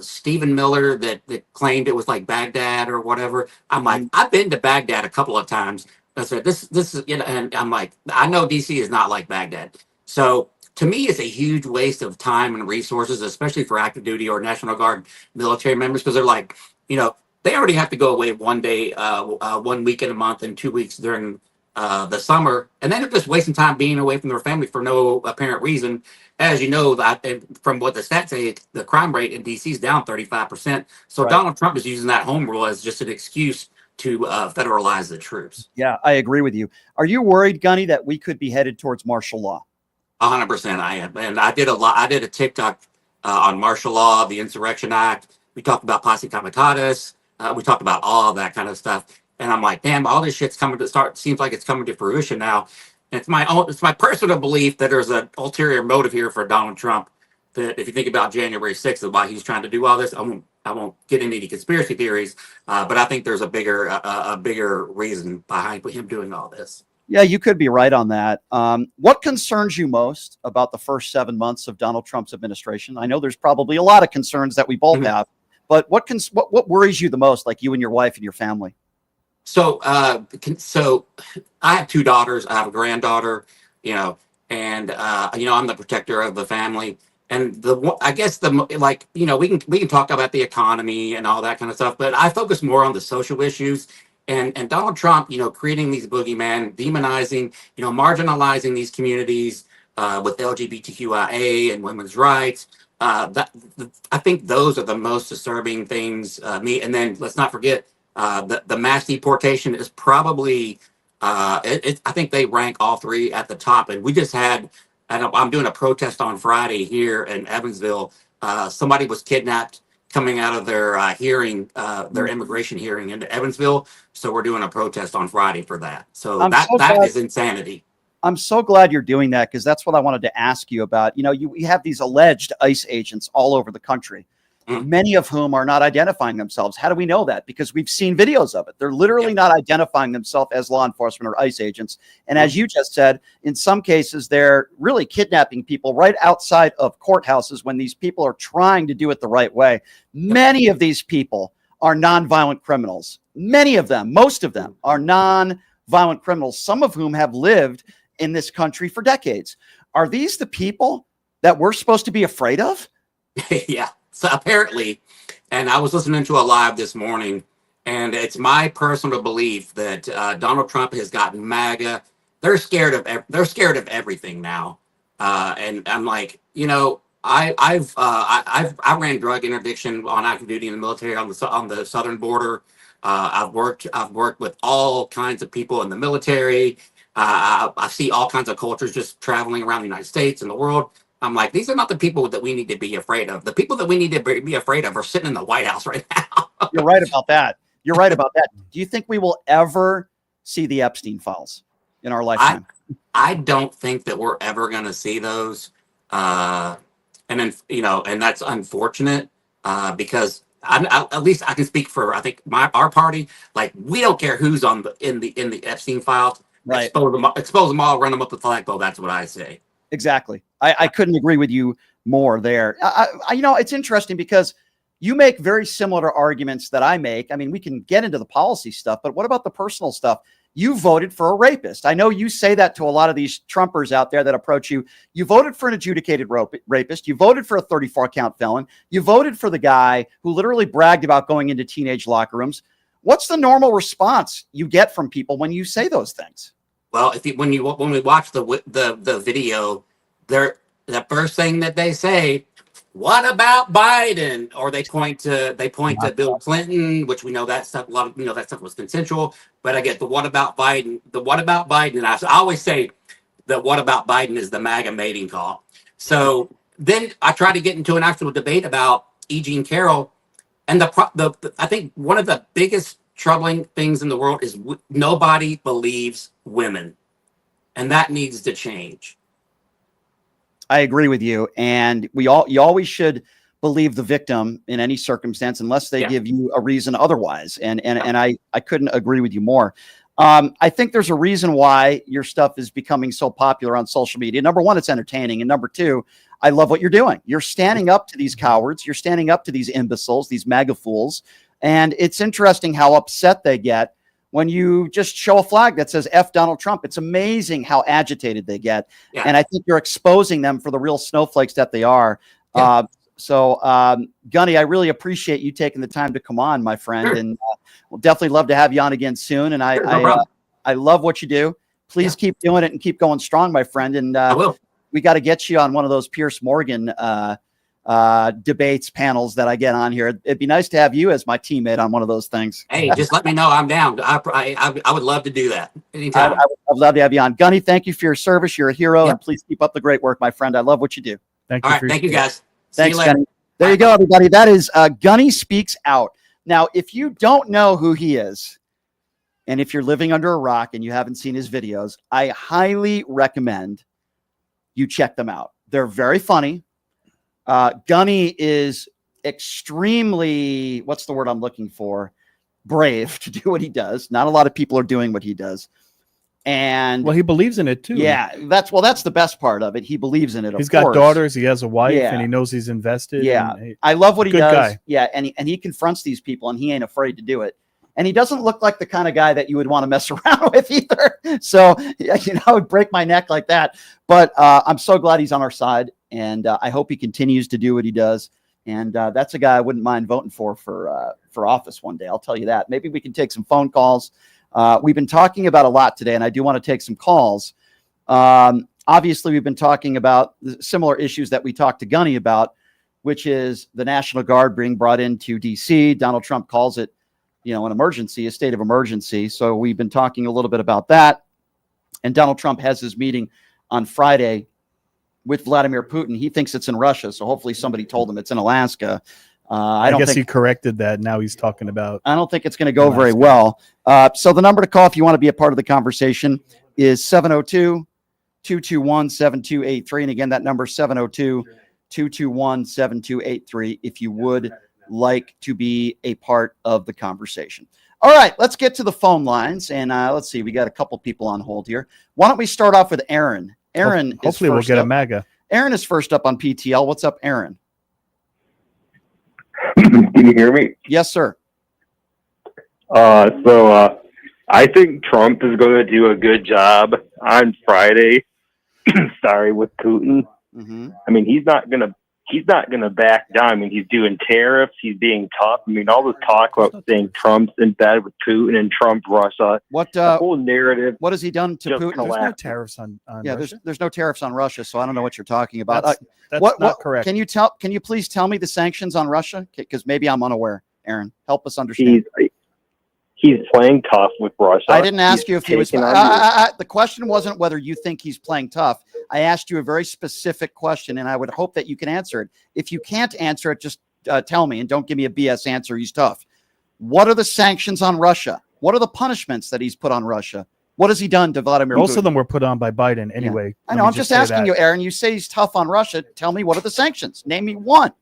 Stephen Miller that claimed it was like Baghdad or whatever? I'm like, I've been to Baghdad a couple of times. I said, this is, and I'm like, I know DC is not like Baghdad. So to me, it's a huge waste of time and resources, especially for active duty or National Guard military members, because they're like, they already have to go away one day, 1 week in a month and 2 weeks during the summer. And then they're just wasting time being away from their family for no apparent reason. As you know, that from what the stats say, the crime rate in DC is down 35%. So Donald Trump is using that home rule as just an excuse to federalize the troops. Yeah, I agree with you. Are you worried, Gunny, that we could be headed towards martial law? 100% I am. And I did a TikTok on martial law, the Insurrection Act. We talked about posse comitatus. We talked about all of that kind of stuff. And I'm like, damn, all this shit's coming to start. Seems like it's coming to fruition now. And it's my personal belief that there's an ulterior motive here for Donald Trump. That if you think about January 6th and why he's trying to do all this, I won't get into any conspiracy theories, but I think there's a bigger reason behind him doing all this. Yeah, you could be right on that. What concerns you most about the first 7 months of Donald Trump's administration? I know there's probably a lot of concerns that we both have, but what worries you the most, like you and your wife and your family? So I have 2 daughters. I have a granddaughter, and I'm the protector of the family. And I guess we can talk about the economy and all that kind of stuff, but I focus more on the social issues. And Donald Trump, creating these boogeymen, demonizing, marginalizing these communities with LGBTQIA and women's rights. I think those are the most disturbing things. And then let's not forget the mass deportation is probably. I think they rank all 3 at the top. And we just had. I'm doing a protest on Friday here in Evansville. Somebody was kidnapped coming out of their hearing, their immigration hearing in Evansville. So we're doing a protest on Friday for that. So that is insanity. I'm so glad you're doing that because that's what I wanted to ask you about. We have these alleged ICE agents all over the country, many of whom are not identifying themselves. How do we know that? Because we've seen videos of it. They're literally not identifying themselves as law enforcement or ICE agents. And as you just said, in some cases, they're really kidnapping people right outside of courthouses when these people are trying to do it the right way. Many of these people are nonviolent criminals. Many of them, most of them are nonviolent criminals, some of whom have lived in this country for decades. Are these the people that we're supposed to be afraid of? Yeah. So apparently, and I was listening to a live this morning, and it's my personal belief that Donald Trump has gotten MAGA. They're scared of everything now, and I'm like, I ran drug interdiction on active duty in the military on the southern border. I've worked with all kinds of people in the military. I see all kinds of cultures just traveling around the United States and the world. I'm like, these are not the people that we need to be afraid of. The people that we need to be afraid of are sitting in the White House right now. You're right about that. You're right about that. Do you think we will ever see the Epstein files in our lifetime? I don't think that we're ever going to see those. And then, and that's unfortunate because at least I can speak for, I think our party, like we don't care who's on in the Epstein files. Right. Expose them all, run them up the flagpole. That's what I say. Exactly. I couldn't agree with you more there. It's interesting because you make very similar arguments that I make. I mean, we can get into the policy stuff, but what about the personal stuff? You voted for a rapist. I know you say that to a lot of these Trumpers out there that approach you. You voted for an adjudicated rapist. You voted for a 34 count felon. You voted for the guy who literally bragged about going into teenage locker rooms. What's the normal response you get from people when you say those things? Well, when we watch the video, the first thing that they say, what about Biden? Or they point to Bill Clinton, which we know that stuff. A lot of that stuff was consensual. But I get the what about Biden? The what about Biden? And I always say that what about Biden is the MAGA mating call. So then I try to get into an actual debate about E. Jean Carroll, and I think one of the biggest troubling things in the world is nobody believes women, and that needs to change. I agree with you. And you always should believe the victim in any circumstance, unless they give you a reason otherwise. And I couldn't agree with you more. I think there's a reason why your stuff is becoming so popular on social media. Number one, it's entertaining. And number two, I love what you're doing. You're standing up to these cowards. You're standing up to these imbeciles, these MAGA fools. And it's interesting how upset they get when you just show a flag that says F Donald Trump. It's amazing how agitated they get. Yeah. And I think you're exposing them for the real snowflakes that they are. Yeah. Gunny, I really appreciate you taking the time to come on, my friend. Sure. And we'll definitely love to have you on again soon. And I love what you do. Please keep doing it and keep going strong, my friend. And I will. We got to get you on one of those Pierce Morgan debates panels that I get on here. It'd be nice to have you as my teammate on one of those things. Hey, just let me know. I'm down. I would love to do that anytime. I'd love to have you on. Gunny, thank you for your service. You're a hero, and please keep up the great work, my friend. I love what you do. Thank you. All right, thank you guys. Thanks, Gunny. There you go, everybody. That is Gunny Speaks Out. Now, if you don't know who he is, and if you're living under a rock and you haven't seen his videos, I highly recommend you check them out. They're very funny. Gunny is extremely, what's the word I'm looking for? Brave to do what he does. Not a lot of people are doing what he does. And well, he believes in it too. Yeah, that's the best part of it. He believes in it. He's got daughters. He has a wife, and he knows he's invested. Yeah, I love what he does. Guy. Yeah, and he confronts these people, and he ain't afraid to do it. And he doesn't look like the kind of guy that you would want to mess around with either. So it'd break my neck like that. But I'm so glad he's on our side, and I hope he continues to do what he does. And that's a guy I wouldn't mind voting for office one day. I'll tell you that. Maybe we can take some phone calls. We've been talking about a lot today, and I do want to take some calls. Obviously, we've been talking about similar issues that we talked to Gunny about, which is the National Guard being brought into D.C. Donald Trump calls it, an emergency, a state of emergency. So we've been talking a little bit about that. And Donald Trump has his meeting on Friday with Vladimir Putin. He thinks it's in Russia, so hopefully somebody told him it's in Alaska. I guess he corrected that. Now he's talking about. I don't think it's going to go very well. So the number to call if you want to be a part of the conversation is 702-221-7283. And again, that number is 702-221-7283 if you would like to be a part of the conversation. All right, let's get to the phone lines. And let's see, we got a couple people on hold here. Why don't we start off with Aaron? Aaron, hopefully we'll get a MAGA. Aaron is first up on PTL. What's up, Aaron? Can you hear me? Yes, sir. So I think Trump is going to do a good job on Friday. With Putin. Mm-hmm. I mean, he's not going to back down. I mean, he's doing tariffs. He's being tough. I mean, all this talk about saying Trump's in bed with Putin and Trump Russia. The whole narrative. What has he done to Putin? There's no tariffs on Russia. There's no tariffs on Russia, so I don't know what you're talking about. That's not correct. Can you please tell me the sanctions on Russia? Because maybe I'm unaware. Aaron, help us understand. He's playing tough with Russia. I didn't ask you if he was. The question wasn't whether you think he's playing tough. I asked you a very specific question, and I would hope that you can answer it. If you can't answer it, just tell me and don't give me a BS answer. He's tough. What are the sanctions on Russia? What are the punishments that he's put on Russia? What has he done to Vladimir Putin? Most of them were put on by Biden anyway. Yeah. I know. I'm just asking you, Aaron. You say he's tough on Russia. Tell me, what are the sanctions? Name me one.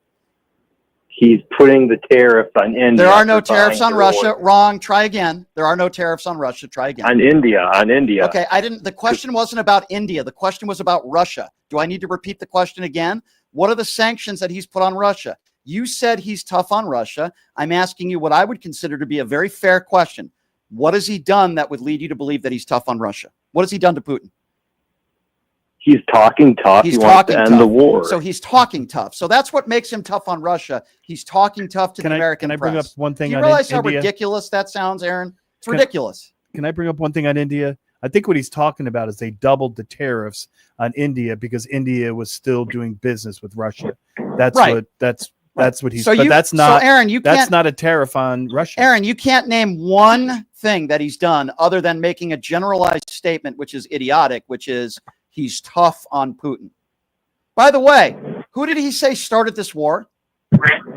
He's putting the tariffs on India. There are no tariffs on Russia. Wrong. Try again. There are no tariffs on Russia. Try again. On India. Okay. The question wasn't about India. The question was about Russia. Do I need to repeat the question again? What are the sanctions that he's put on Russia? You said he's tough on Russia. I'm asking you what I would consider to be a very fair question. What has he done that would lead you to believe that he's tough on Russia? What has he done to Putin? He's talking tough. He wants to end the war. So he's talking tough. So that's what makes him tough on Russia. He's talking tough to the American press. Can I bring up one thing? Do you realize how ridiculous that sounds, Aaron? It's ridiculous. Can I bring up one thing on India? I think what he's talking about is they doubled the tariffs on India because India was still doing business with Russia. That's right. That's what he's. So that's not. So Aaron, that's not a tariff on Russia. Aaron, you can't name one thing that he's done other than making a generalized statement, which is idiotic, which is he's tough on Putin. By the way, who did he say started this war?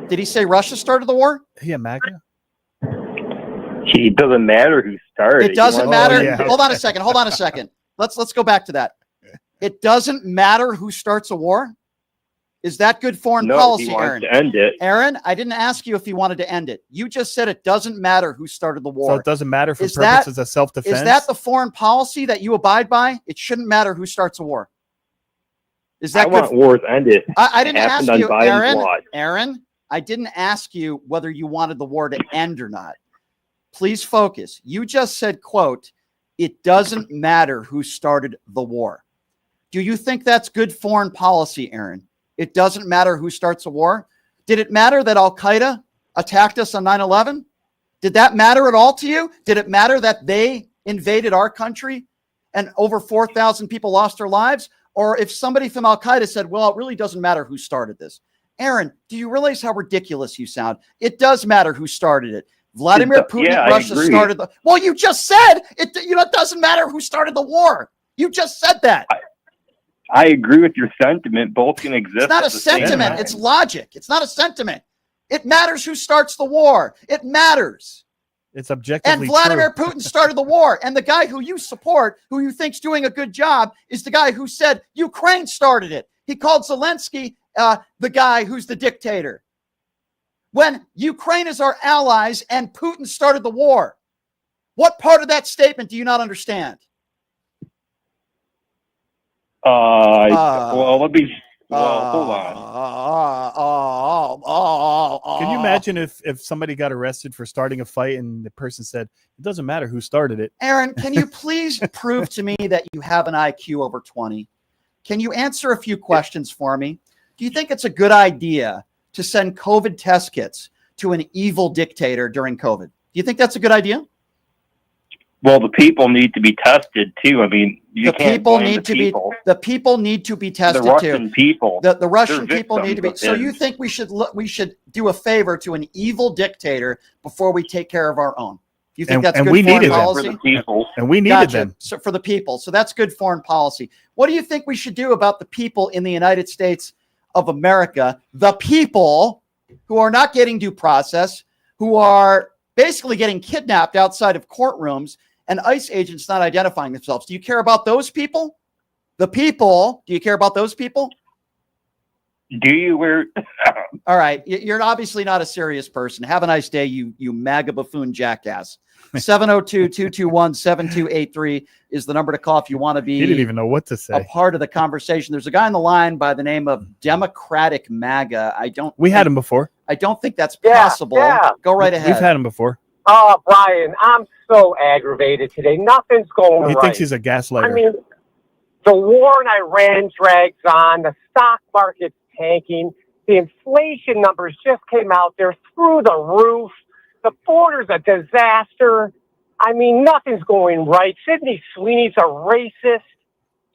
Did he say Russia started the war? Yeah, MAGA. It doesn't matter who started. It doesn't matter. Hold on a second. Let's go back to that. It doesn't matter who starts a war. Is that good foreign policy, he wants Aaron? to end it. Aaron, I didn't ask you if he wanted to end it. You just said it doesn't matter who started the war. So it doesn't matter for purposes of self-defense? Is that the foreign policy that you abide by? It shouldn't matter who starts a war. Is that I want wars ended. I didn't ask you, Aaron, I didn't ask you whether you wanted the war to end or not. Please focus. You just said, quote, it doesn't matter who started the war. Do you think that's good foreign policy, Aaron? It doesn't matter who starts a war. Did it matter that Al-Qaeda attacked us on 9/11? Did that matter at all to you? Did it matter that they invaded our country and over 4,000 people lost their lives? Or if somebody from Al-Qaeda said, well, it really doesn't matter who started this. Aaron, do you realize how ridiculous you sound? It does matter who started it. Vladimir Putin, Russia started the... Well, you just said it doesn't matter who started the war. You just said that. I agree with your sentiment. Both can exist. It's not a sentiment. It's logic. It's not a sentiment. It matters who starts the war. It matters. It's objectively And Vladimir true. Putin started the war. And the guy who you support, who you think's doing a good job, is the guy who said Ukraine started it. He called Zelensky the guy who's the dictator. When Ukraine is our allies and Putin started the war. What part of that statement do you not understand? Hold on. Can you imagine if somebody got arrested for starting a fight and the person said, it doesn't matter who started it? Aaron, can you please prove to me that you have an IQ over 20? Can you answer a few questions for me? Do you think it's a good idea to send COVID test kits to an evil dictator during COVID? Do you think that's a good idea? Well, the people need to be tested too. I mean, the people need to be tested too. The Russian people. The Russian people need to be. So you think we should do a favor to an evil dictator before we take care of our own? You think that's good foreign policy? For the people. And we needed them. So for the people. So that's good foreign policy. What do you think we should do about the people in the United States of America, the people who are not getting due process, who are basically getting kidnapped outside of courtrooms, and ICE agents not identifying themselves? Do you care about those people? The people, do you care about those people? Do you? All right. You're obviously not a serious person. Have a nice day, you MAGA buffoon jackass. 702-221-7283 is the number to call if you want to be. He didn't even know what to say. A part of the conversation. There's a guy on the line by the name of Democratic MAGA. We had him before. I don't think that's possible. Yeah. Go right ahead. We've had him before. Oh, Brian, I'm so aggravated today. Nothing's going right. He thinks he's a gaslighter. I mean, the war in Iran drags on. The stock market's tanking. The inflation numbers just came out. They're through the roof. The border's a disaster. I mean, nothing's going right. Sidney Sweeney's a racist.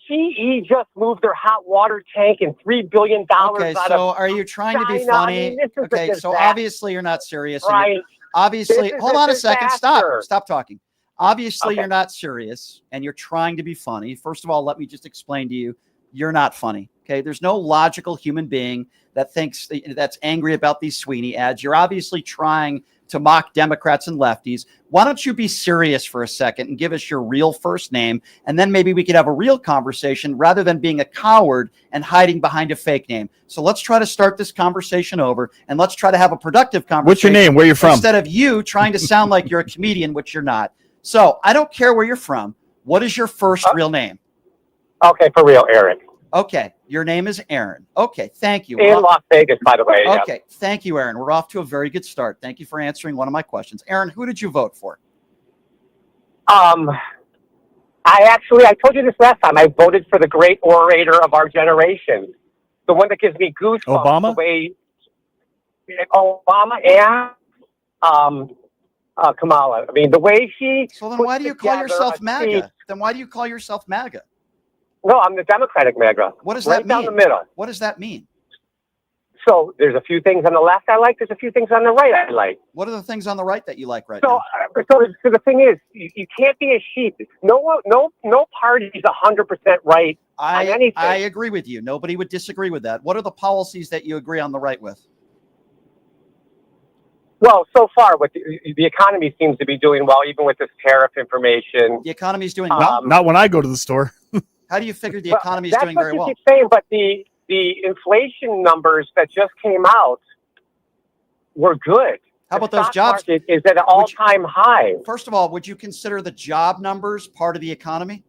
GE just moved their hot water tank and $3 billion Okay, out so of are you trying China. to be funny? I mean, this is Okay, so obviously you're not serious. Right. Obviously, hold on a second. Stop talking. Obviously, Okay. you're not serious and you're trying to be funny. First of all, let me just explain to you, you're not funny. Okay. There's no logical human being that thinks that's angry about these Sweeney ads. You're obviously trying to mock Democrats and lefties. Why don't you be serious for a second and give us your real first name, and then maybe we could have a real conversation rather than being a coward and hiding behind a fake name. So let's try to start this conversation over, and let's try to have a productive conversation. What's your name? Where you from? Instead of you trying to sound like you're a comedian, which you're not. So I don't care where you're from. What is your first real name? Okay, for real, Aaron. Okay, your name is Aaron. Okay, thank you. In Las Vegas, by the way. Okay, thank you, Aaron. We're off to a very good start. Thank you for answering one of my questions. Aaron, who did you vote for? I told you this last time. I voted for the great orator of our generation, the one that gives me goosebumps. Obama? The way Obama and Kamala. I mean, the way she. So then, why do you call yourself MAGA? Then why do you call yourself MAGA? No, I'm the Democratic MAGA. What does right that mean? Down the middle. What does that mean? So there's a few things on the left I like. There's a few things on the right I like. What are the things on the right that you like right now? So the thing is, you can't be a sheep. No party is 100% right on anything. I agree with you. Nobody would disagree with that. What are the policies that you agree on the right with? Well, so far, the economy seems to be doing well, even with this tariff information. The economy is doing well. Not when I go to the store. How do you figure the economy is doing very well? That's what you keep saying, but the inflation numbers that just came out were good. How about those jobs? The stock market is at an all-time high. First of all, would you consider the job numbers part of the economy?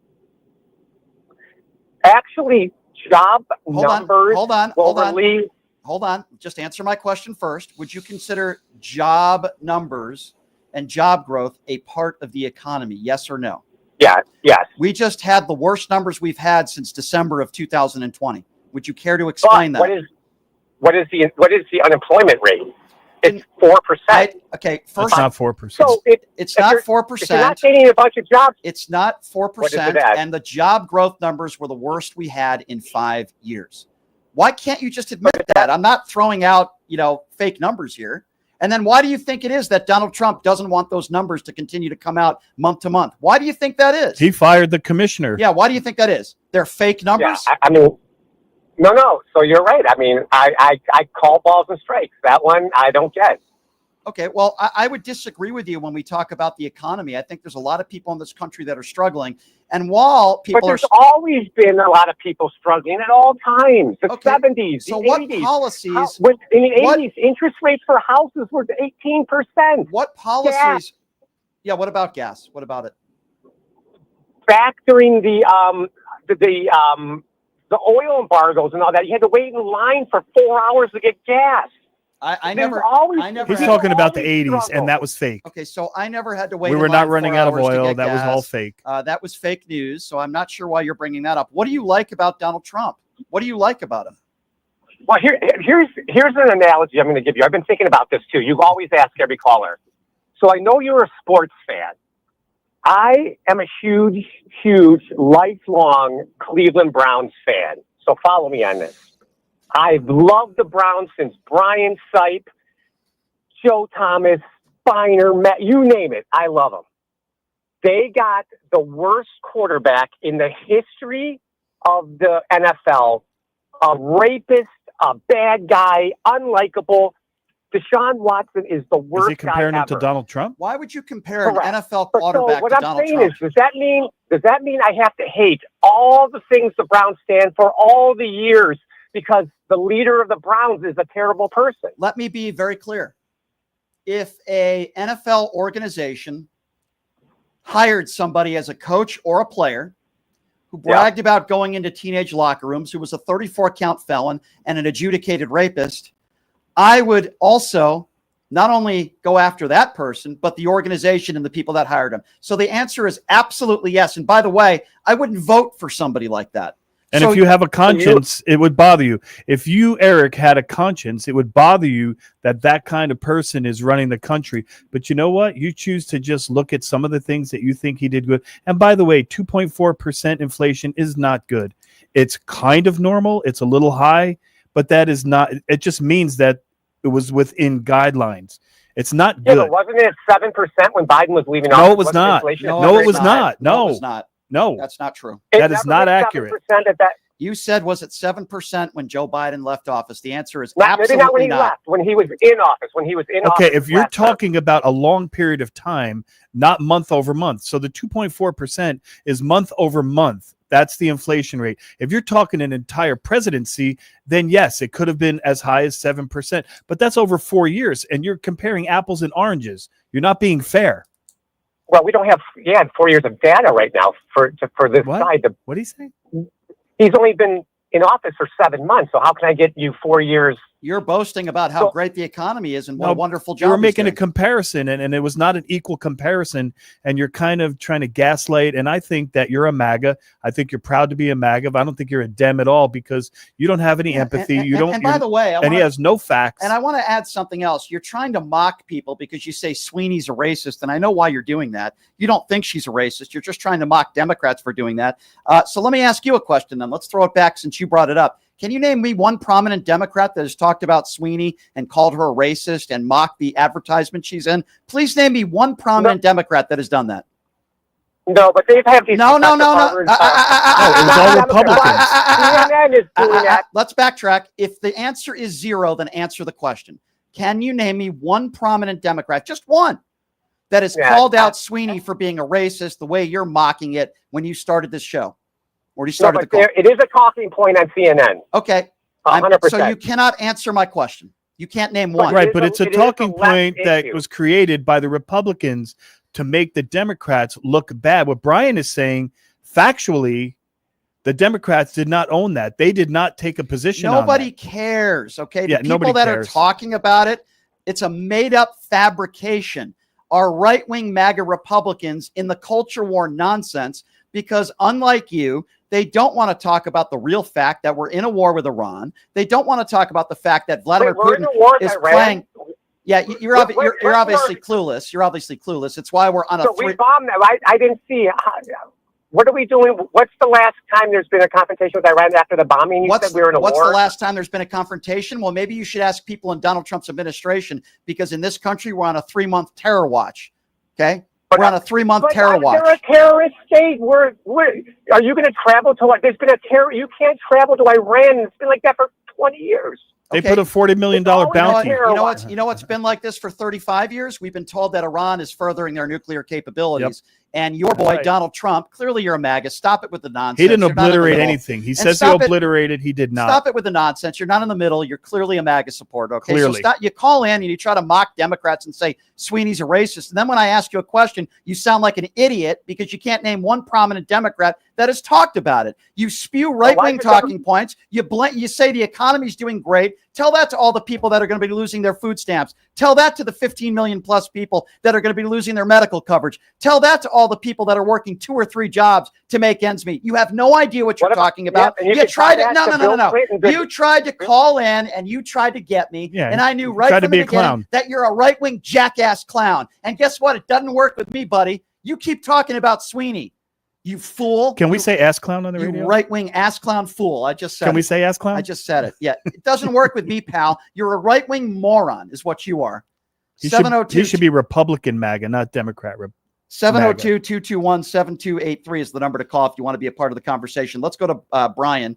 Actually, job numbers. Hold on. Just answer my question first. Would you consider job numbers and job growth a part of the economy? Yes or no? Yeah. Yes. We just had the worst numbers we've had since December of 2020. Would you care to explain that? What is the unemployment rate? It's 4%. Okay, first, it's not 4%. So it's not 4%. If you're not getting a bunch of jobs. It's not 4%. And the job growth numbers were the worst we had in 5 years. Why can't you just admit that? I'm not throwing out, fake numbers here. And then why do you think it is that Donald Trump doesn't want those numbers to continue to come out month to month? Why do you think that is? He fired the commissioner. Yeah, why do you think that is? They're fake numbers? Yeah, I mean, no. So you're right. I mean, I call balls and strikes. That one I don't get. Okay, well, I would disagree with you when we talk about the economy. I think there's a lot of people in this country that are struggling. And while people there's always been a lot of people struggling at all times. The 70s, so the what 80s. Policies? In the 80s, interest rates for houses were 18%. What policies? Gas. Yeah, what about gas? What about it? Factoring the oil embargoes and all that, you had to wait in line for 4 hours to get gas. I never. He's talking about the 80s, and that was fake. Okay, so I never had to wait. We were not running out of oil. That was all fake. That was fake news. So I'm not sure why you're bringing that up. What do you like about Donald Trump? What do you like about him? Well, here's an analogy I'm going to give you. I've been thinking about this too. You always ask every caller. So I know you're a sports fan. I am a huge, lifelong Cleveland Browns fan. So follow me on this. I've loved the Browns since Brian Sipe, Joe Thomas, Spiner, Matt, you name it. I love them. They got the worst quarterback in the history of the NFL, a rapist, a bad guy, unlikable. Deshaun Watson is the worst guy ever. Is he comparing him to Donald Trump? Why would you compare an NFL quarterback to Donald Trump? What I'm saying is, does that mean I have to hate all the things the Browns stand for all the years because the leader of the Browns is a terrible person? Let me be very clear. If a NFL organization hired somebody as a coach or a player who bragged about going into teenage locker rooms, who was a 34-count felon and an adjudicated rapist, I would also not only go after that person, but the organization and the people that hired him. So the answer is absolutely yes. And by the way, I wouldn't vote for somebody like that. And if you have a conscience, it would bother you. If you, Eric, had a conscience, it would bother you that kind of person is running the country. But you know what? You choose to just look at some of the things that you think he did good. And by the way, 2.4% inflation is not good. It's kind of normal. It's a little high, but that is not. It just means that it was within guidelines. It's not good. But wasn't it 7% when Biden was leaving office? No, it was not. No, it was not. No, it was not. No, that's not true. That is not accurate. You said, was it 7% when Joe Biden left office? The answer is Maybe absolutely not when he not. left. When he was in office. Okay, if you're talking about a long period of time, not month over month. So the 2.4% is month over month. That's the inflation rate. If you're talking an entire presidency, then yes, it could have been as high as 7%. But that's over 4 years, and you're comparing apples and oranges. You're not being fair. Well, we don't have 4 years of data right now for this side. What do you say? He's only been in office for 7 months, so how can I get you 4 years? You're boasting about how great the economy is and what a wonderful job you were making he's a comparison, and it was not an equal comparison, and you're kind of trying to gaslight. And I think that you're a MAGA. I think you're proud to be a MAGA. I don't think you're a Dem at all because you don't have any empathy. And by the way, he has no facts. And I want to add something else. You're trying to mock people because you say Sweeney's a racist, and I know why you're doing that. You don't think she's a racist. You're just trying to mock Democrats for doing that. So let me ask you a question then. Let's throw it back since you brought it up. Can you name me one prominent Democrat that has talked about Sweeney and called her a racist and mocked the advertisement she's in? Please name me one prominent Democrat that has done that. No, but they've had these. No. It was all Republicans. CNN is doing that. Let's backtrack. If the answer is 0, then answer the question. Can you name me one prominent Democrat, just one, that has called out Sweeney for being a racist the way you're mocking it when you started this show? Or you started the call? It is a talking point on CNN. Okay. 100%. So you cannot answer my question. You can't name one. Right, but it's a talking point that was created by the Republicans to make the Democrats look bad. What Brian is saying, factually, the Democrats did not own that. They did not take a position Nobody on that. cares, okay? Yeah, the people that are talking about it, it's a made-up fabrication. Are right-wing MAGA Republicans in the culture war nonsense because, unlike you, they don't want to talk about the real fact that we're in a war with Iran. They don't want to talk about the fact that Vladimir Putin is playing. Yeah, you're obviously clueless. You're obviously clueless. It's why we're on a. So we bombed them. I didn't see. What are we doing? What's the last time there's been a confrontation with Iran after the bombing? You said we were in a war. What's the last time there's been a confrontation? Well, maybe you should ask people in Donald Trump's administration because in this country we're on a 3-month terror watch. Okay. We're on a 3-month terror watch. They're a terrorist state. Are you going to travel to? There's been a terror. You can't travel to Iran. It's been like that for 20 years. They put a $40 million bounty. You know what's been like this for 35 years? We've been told that Iran is furthering their nuclear capabilities. Yep. And your boy, Donald Trump, clearly you're a MAGA. Stop it with the nonsense. He didn't obliterate anything. He says he obliterated. He did not. Stop it with the nonsense. You're not in the middle. You're clearly a MAGA supporter. Okay, clearly. So stop. You call in and you try to mock Democrats and say Sweeney's a racist. And then when I ask you a question, you sound like an idiot because you can't name one prominent Democrat that has talked about it. You spew right-wing talking points. You say the economy's doing great. Tell that to all the people that are going to be losing their food stamps. Tell that to the 15 million plus people that are going to be losing their medical coverage. Tell that to all the people that are working 2 or 3 jobs to make ends meet. You have no idea what you're talking about. You tried to no. You tried to call in and you tried to get me. Yeah, and I knew right from the beginning that you're a right-wing jackass clown. And guess what? It doesn't work with me, buddy. You keep talking about Sweeney. You fool. Can we say ass clown on the radio? You right-wing ass clown fool. I just said Can we say ass clown? I just said it. Yeah. It doesn't work with me, pal. You're a right-wing moron is what you are. He should be Republican MAGA, not Democrat. 702-221-7283 is the number to call if you want to be a part of the conversation. Let's go to Brian.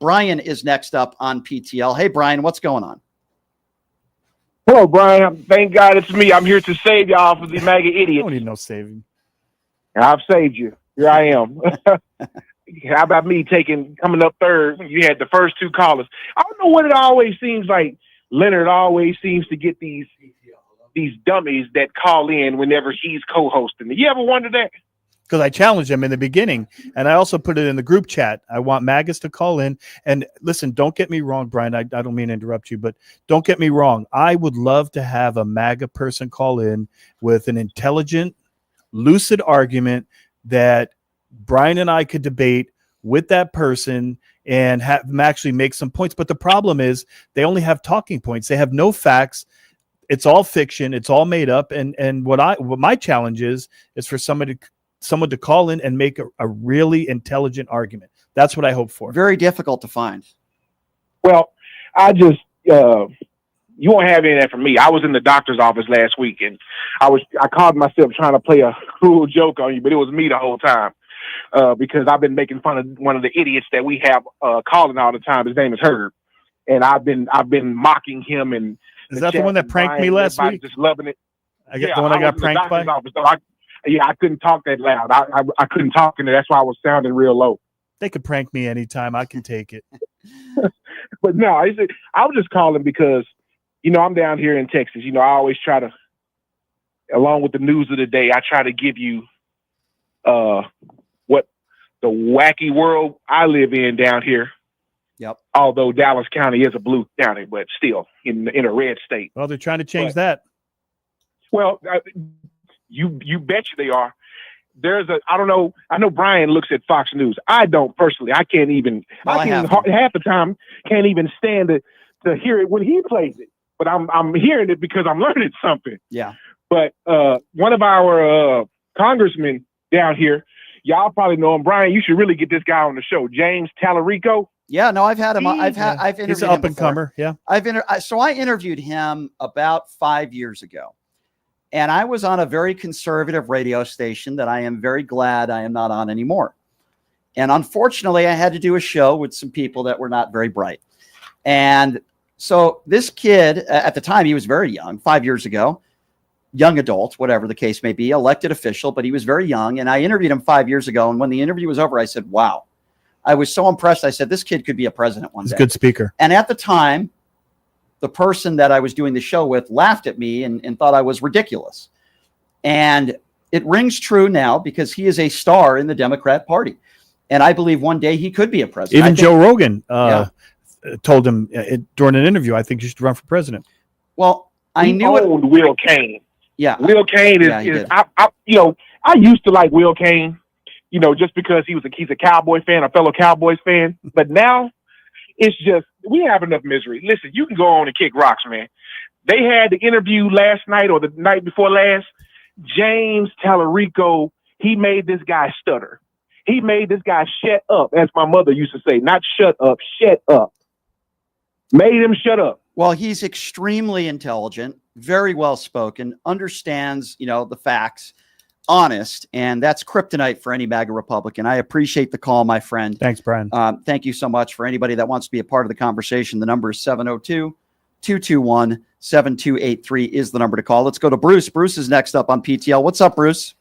Brian is next up on PTL. Hey, Brian, what's going on? Hello, Brian. Thank God it's me. I'm here to save y'all from the MAGA idiots. You don't need no saving. I've saved you. Here I am. How about me coming up third? You had the first 2 callers. I don't know what it always seems like. Leonard always seems to get these dummies that call in whenever he's co-hosting. You ever wonder that? Because I challenged him in the beginning, and I also put it in the group chat. I want MAGAs to call in. And listen, don't get me wrong, Brian. I don't mean to interrupt you, but don't get me wrong. I would love to have a MAGA person call in with an intelligent, lucid argument that Brian and I could debate with that person and have them actually make some points. But the problem is they only have talking points. They have no facts. It's all fiction. It's all made up. And what my challenge is for someone to call in and make a really intelligent argument. That's what I hope for. Very difficult to find. Well, you won't have any of that from me. I was in the doctor's office last week, and I called myself trying to play a cruel joke on you, but it was me the whole time. because I've been making fun of one of the idiots that we have calling all the time. His name is Herb, and I've been mocking him. And is that the one that pranked me last week? Just loving it. The one I got pranked by. Office, so I couldn't talk that loud. I couldn't talk, and that's why I was sounding real low. They could prank me anytime. I can take it. But no, I was just calling because, I'm down here in Texas. I always try to, along with the news of the day, I try to give you what the wacky world I live in down here. Yep. Although Dallas County is a blue county, but still in a red state. Well, they're trying to change that. Well, you bet you they are. I don't know. I know Brian looks at Fox News. I don't personally. I can't even. Well, half the time can't even stand to hear it when he plays it. But I'm hearing it because I'm learning something. Yeah. But one of our congressmen down here, y'all probably know him. Brian, you should really get this guy on the show, James Tallarico. Yeah, no, I've had him. I've interviewed He's him an up and before. comer. Yeah. So I interviewed him about 5 years ago. And I was on a very conservative radio station that I am very glad I am not on anymore. And unfortunately, I had to do a show with some people that were not very bright. And so this kid, at the time, he was very young, 5 years ago, young adult, whatever the case may be, elected official, but he was very young. And I interviewed him 5 years ago. And when the interview was over, I said, wow, I was so impressed. I said, this kid could be a president one day. He's a good speaker. And at the time, the person that I was doing the show with laughed at me and thought I was ridiculous. And it rings true now because he is a star in the Democrat Party. And I believe one day he could be a president. Even Joe Rogan told him during an interview, I think you should run for president. Well, I knew it. Will Cain. Yeah. Will Cain is I used to like Will Cain, just because he's a Cowboy fan, a fellow Cowboys fan. But now it's just, we have enough misery. Listen, you can go on and kick rocks, man. They had the interview last night or the night before last. James Tallarico, he made this guy stutter. He made this guy shut up, as my mother used to say. Not shut up, shut up. Made him shut up. Well, he's extremely intelligent, very well spoken, understands, the facts, honest, and that's kryptonite for any MAGA Republican. I appreciate the call, my friend. Thanks, Brian. Thank you so much. For anybody that wants to be a part of the conversation, the number is 702-221-7283 is the number to call. Let's go to Bruce. Bruce is next up on PTL. What's up, Bruce?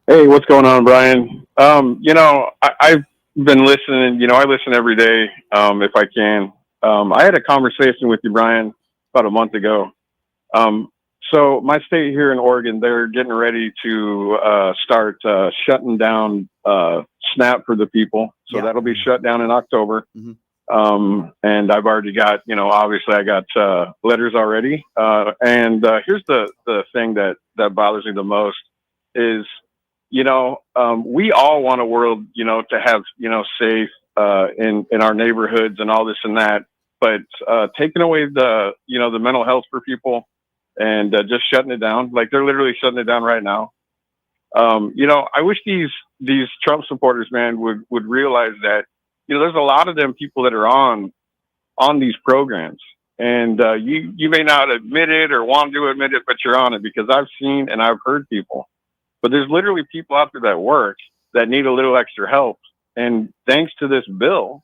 Hey, what's going on, Brian? I've been listening. I listen every day if I can. I had a conversation with you, Brian, about a month ago. So my state here in Oregon, they're getting ready to start shutting down SNAP for the people. So that'll be shut down in October. Mm-hmm. And I've already got, obviously I got letters already. And here's the thing that bothers me the most is, we all want a world, to have, safe in our neighborhoods and all this and that. But taking away the mental health for people and just shutting it down, like they're literally shutting it down right now. I wish these Trump supporters, man, would realize that, there's a lot of them people that are on these programs, and you may not admit it or want to admit it, but you're on it, because I've seen and I've heard people. But there's literally people out there that work that need a little extra help, and thanks to this bill,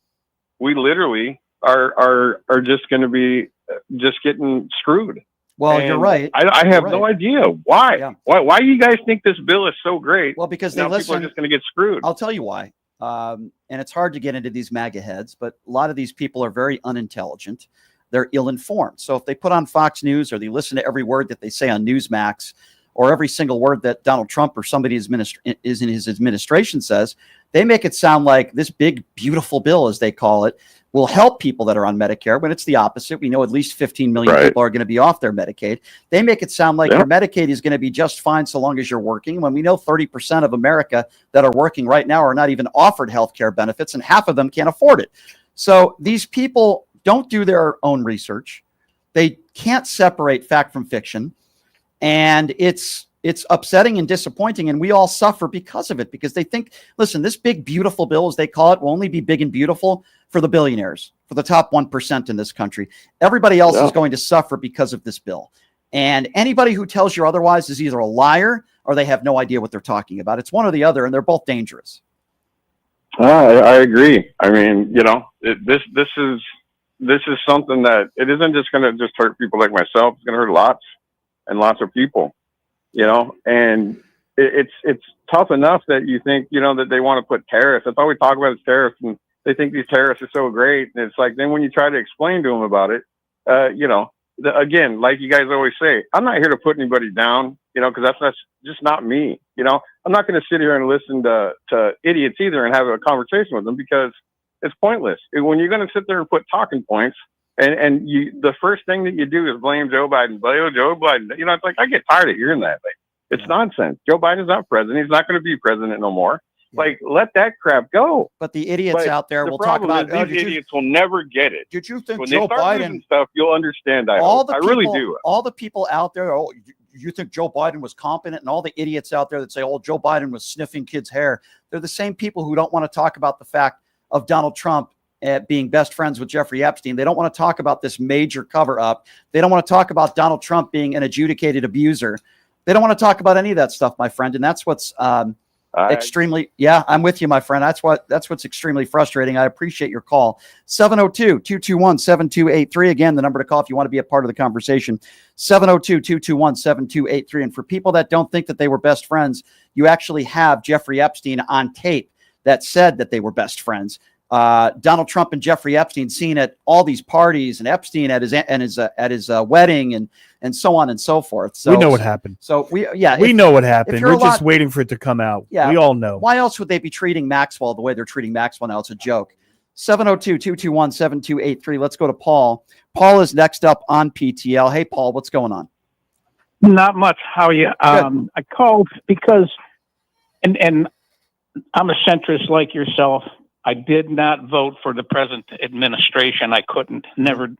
we literally are just going to be just getting screwed. Well, and you're right. I have no idea why. Yeah. Why you guys think this bill is so great? Well, because now people are just going to get screwed. I'll tell you why. And it's hard to get into these MAGA heads, but a lot of these people are very unintelligent. They're ill-informed. So if they put on Fox News or they listen to every word that they say on Newsmax or every single word that Donald Trump or somebody is in his administration says, they make it sound like this big, beautiful bill, as they call it, will help people that are on Medicare, when it's the opposite. We know at least 15 million people are going to be off their Medicaid. They make it sound like your Medicaid is going to be just fine so long as you're working, when we know 30% of America that are working right now are not even offered health care benefits, and half of them can't afford it. So these people don't do their own research. They can't separate fact from fiction. And it's upsetting and disappointing, and we all suffer because of it, because they think, listen, this big, beautiful bill, as they call it, will only be big and beautiful for the billionaires, for the top 1% in this country. Everybody else is going to suffer because of this bill. And anybody who tells you otherwise is either a liar or they have no idea what they're talking about. It's one or the other, and they're both dangerous. I agree. I mean, this is something that it isn't just going to just hurt people like myself. It's going to hurt lots and lots of people. And it's tough enough that you think that they want to put tariffs. That's all we talk about is tariffs, and they think these tariffs are so great. And it's like then when you try to explain to them about it, again, like you guys always say, I'm not here to put anybody down, because that's just not me. I'm not going to sit here and listen to idiots either and have a conversation with them because it's pointless. When you're going to sit there and put talking points and the first thing that you do is blame Joe Biden, Joe Biden. It's like I get tired of hearing that. Like, it's nonsense. Joe Biden's not president. He's not going to be president no more. Like, let that crap go. But the idiots out there will talk about these idiots will never get it. Did you think when Joe they start Biden losing stuff? You'll understand. I really do. All the people out there. Oh, you think Joe Biden was competent? And all the idiots out there that say, "Oh, Joe Biden was sniffing kids' hair." They're the same people who don't want to talk about the fact of Donald Trump being best friends with Jeffrey Epstein. They don't want to talk about this major cover up. They don't want to talk about Donald Trump being an adjudicated abuser. They don't want to talk about any of that stuff, my friend. And that's what's extremely, I'm with you, my friend. That's what's extremely frustrating. I appreciate your call. 702-221-7283. Again, the number to call if you want to be a part of the conversation. 702-221-7283. And for people that don't think that they were best friends, you actually have Jeffrey Epstein on tape that said that they were best friends. Donald Trump and Jeffrey Epstein seen at all these parties, and Epstein at his wedding, and so on and so forth. So we know what happened. So we know what happened. We're just waiting for it to come out. Yeah, we all know. Why else would they be treating Maxwell the way they're treating Maxwell now? It's a joke. 702-221-7283. Let's go to Paul. Paul is next up on PTL. Hey, Paul, what's going on? Not much. How are you? I called because, and I'm a centrist like yourself. I did not vote for the present administration. I couldn't, never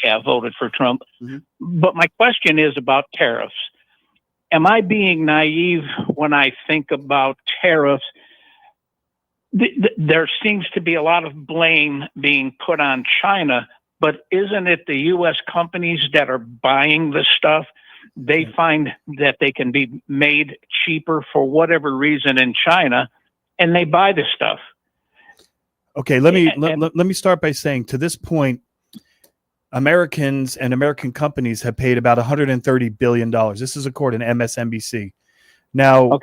have voted for Trump. Mm-hmm. But my question is about tariffs. Am I being naive when I think about tariffs? There seems to be a lot of blame being put on China, but isn't it the U.S. companies that are buying the stuff? They find that they can be made cheaper for whatever reason in China, and they buy the stuff. Okay, let me start by saying, to this point, Americans and American companies have paid about $130 billion. This is according to MSNBC. Now,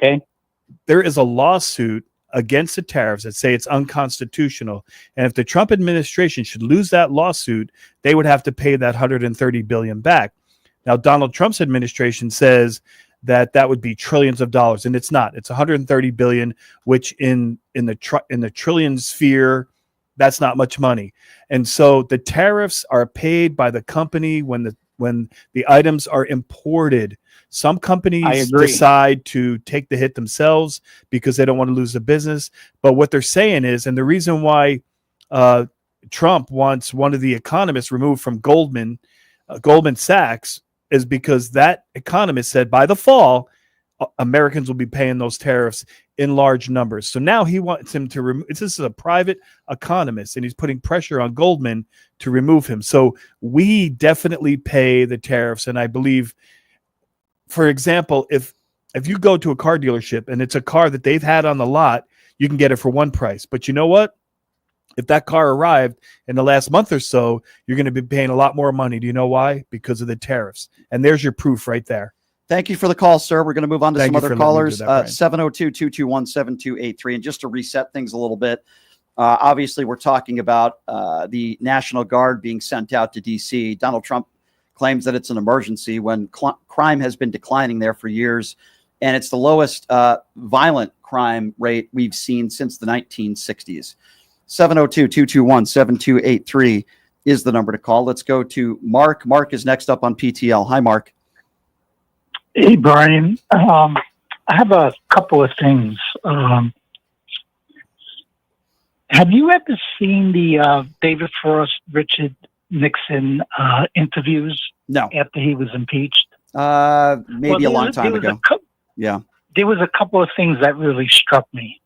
there is a lawsuit against the tariffs that say it's unconstitutional. And if the Trump administration should lose that lawsuit, they would have to pay that $130 billion back. Now, Donald Trump's administration says that would be trillions of dollars, and it's not. It's 130 billion, which in the trillion sphere, that's not much money. And so the tariffs are paid by the company when the items are imported. Some companies decide to take the hit themselves because they don't want to lose the business. But what they're saying is, and the reason why Trump wants one of the economists removed from Goldman Sachs, is because that economist said by the fall, Americans will be paying those tariffs in large numbers. So now he wants him to remove. This is a private economist, and he's putting pressure on Goldman to remove him. So we definitely pay the tariffs. And I believe, for example, if you go to a car dealership and it's a car that they've had on the lot, you can get it for one price. But you know what? If that car arrived in the last month or so, you're going to be paying a lot more money. Do you know why? Because of the tariffs. And there's your proof right there. Thank you for the call, sir. We're going to move on to some other callers. 702-221-7283. And just to reset things a little bit, obviously we're talking about the National Guard being sent out to D.C. Donald Trump claims that it's an emergency when crime has been declining there for years. And it's the lowest violent crime rate we've seen since the 1960s. 702-221-7283 is the number to call. Let's go to Mark. Mark is next up on PTL. Hi, Mark. Hey, Brian. I have a couple of things. Have you ever seen the David Frost, Richard Nixon interviews? No. After he was impeached? Maybe a long time ago. Yeah. There was a couple of things that really struck me.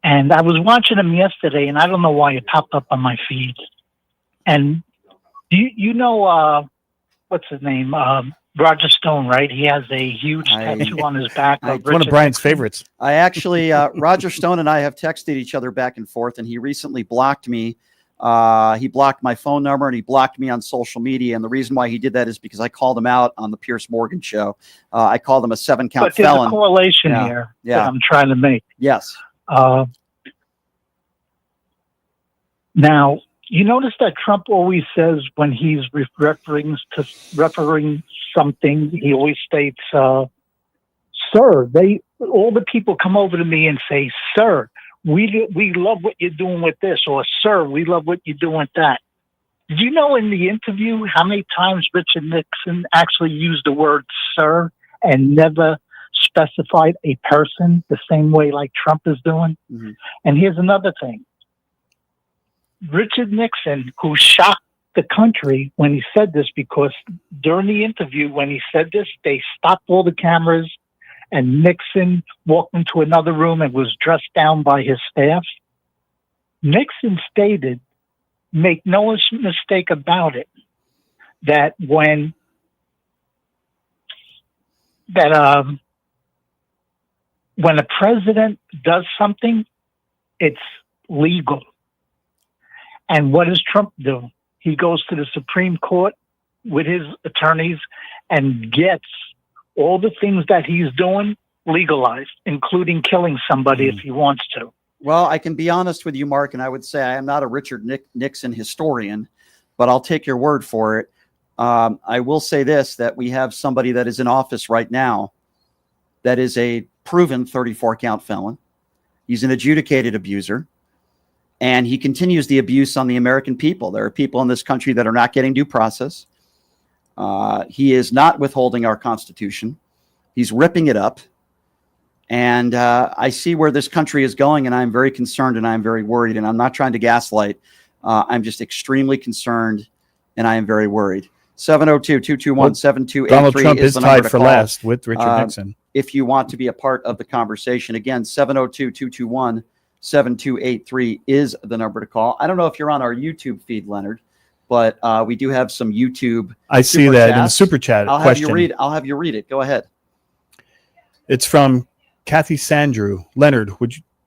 And I was watching them yesterday, and I don't know why it popped up on my feed. And you know what's his name? Roger Stone, right? He has a huge tattoo on his back. It's one of Brian's favorites. I actually, Roger Stone and I have texted each other back and forth, and he recently blocked me. He blocked my phone number and he blocked me on social media. And the reason why he did that is because I called him out on the Pierce Morgan show. I called him a 7-count But there's felon. a correlation Yeah. here Yeah. that I'm trying to make. Yes. Now, you notice that Trump always says when he's referring something, he always states, sir. All the people come over to me and say, sir, we love what you're doing with this, or sir, we love what you're doing with that. Did you know in the interview how many times Richard Nixon actually used the word sir and never specified a person the same way like Trump is doing? Mm-hmm. And here's another thing. Richard Nixon, who shocked the country when he said this, because during the interview, when he said this, they stopped all the cameras and Nixon walked into another room and was dressed down by his staff. Nixon stated, make no mistake about it, that when a president does something, it's legal. And what does Trump do? He goes to the Supreme Court with his attorneys and gets all the things that he's doing legalized, including killing somebody if he wants to. Well, I can be honest with you, Mark, and I would say I am not a Richard Nixon historian, but I'll take your word for it. I will say this, that we have somebody that is in office right now that is a proven 34-count felon. He's an adjudicated abuser. And he continues the abuse on the American people. There are people in this country that are not getting due process. He is not withholding our Constitution. He's ripping it up. And I see where this country is going, and I'm very concerned and I'm very worried. And I'm not trying to gaslight. I'm just extremely concerned, and I am very worried. 702-221-7283 Donald Trump is the number tied to for call. last with Richard Nixon. If you want to be a part of the conversation, again, 702-221-7283 is the number to call. I don't know if you're on our YouTube feed, Leonard, but we do have some YouTube. I see that in the super chat I'll question. I'll have you read it. Go ahead. It's from Kathy Sandrew. Leonard,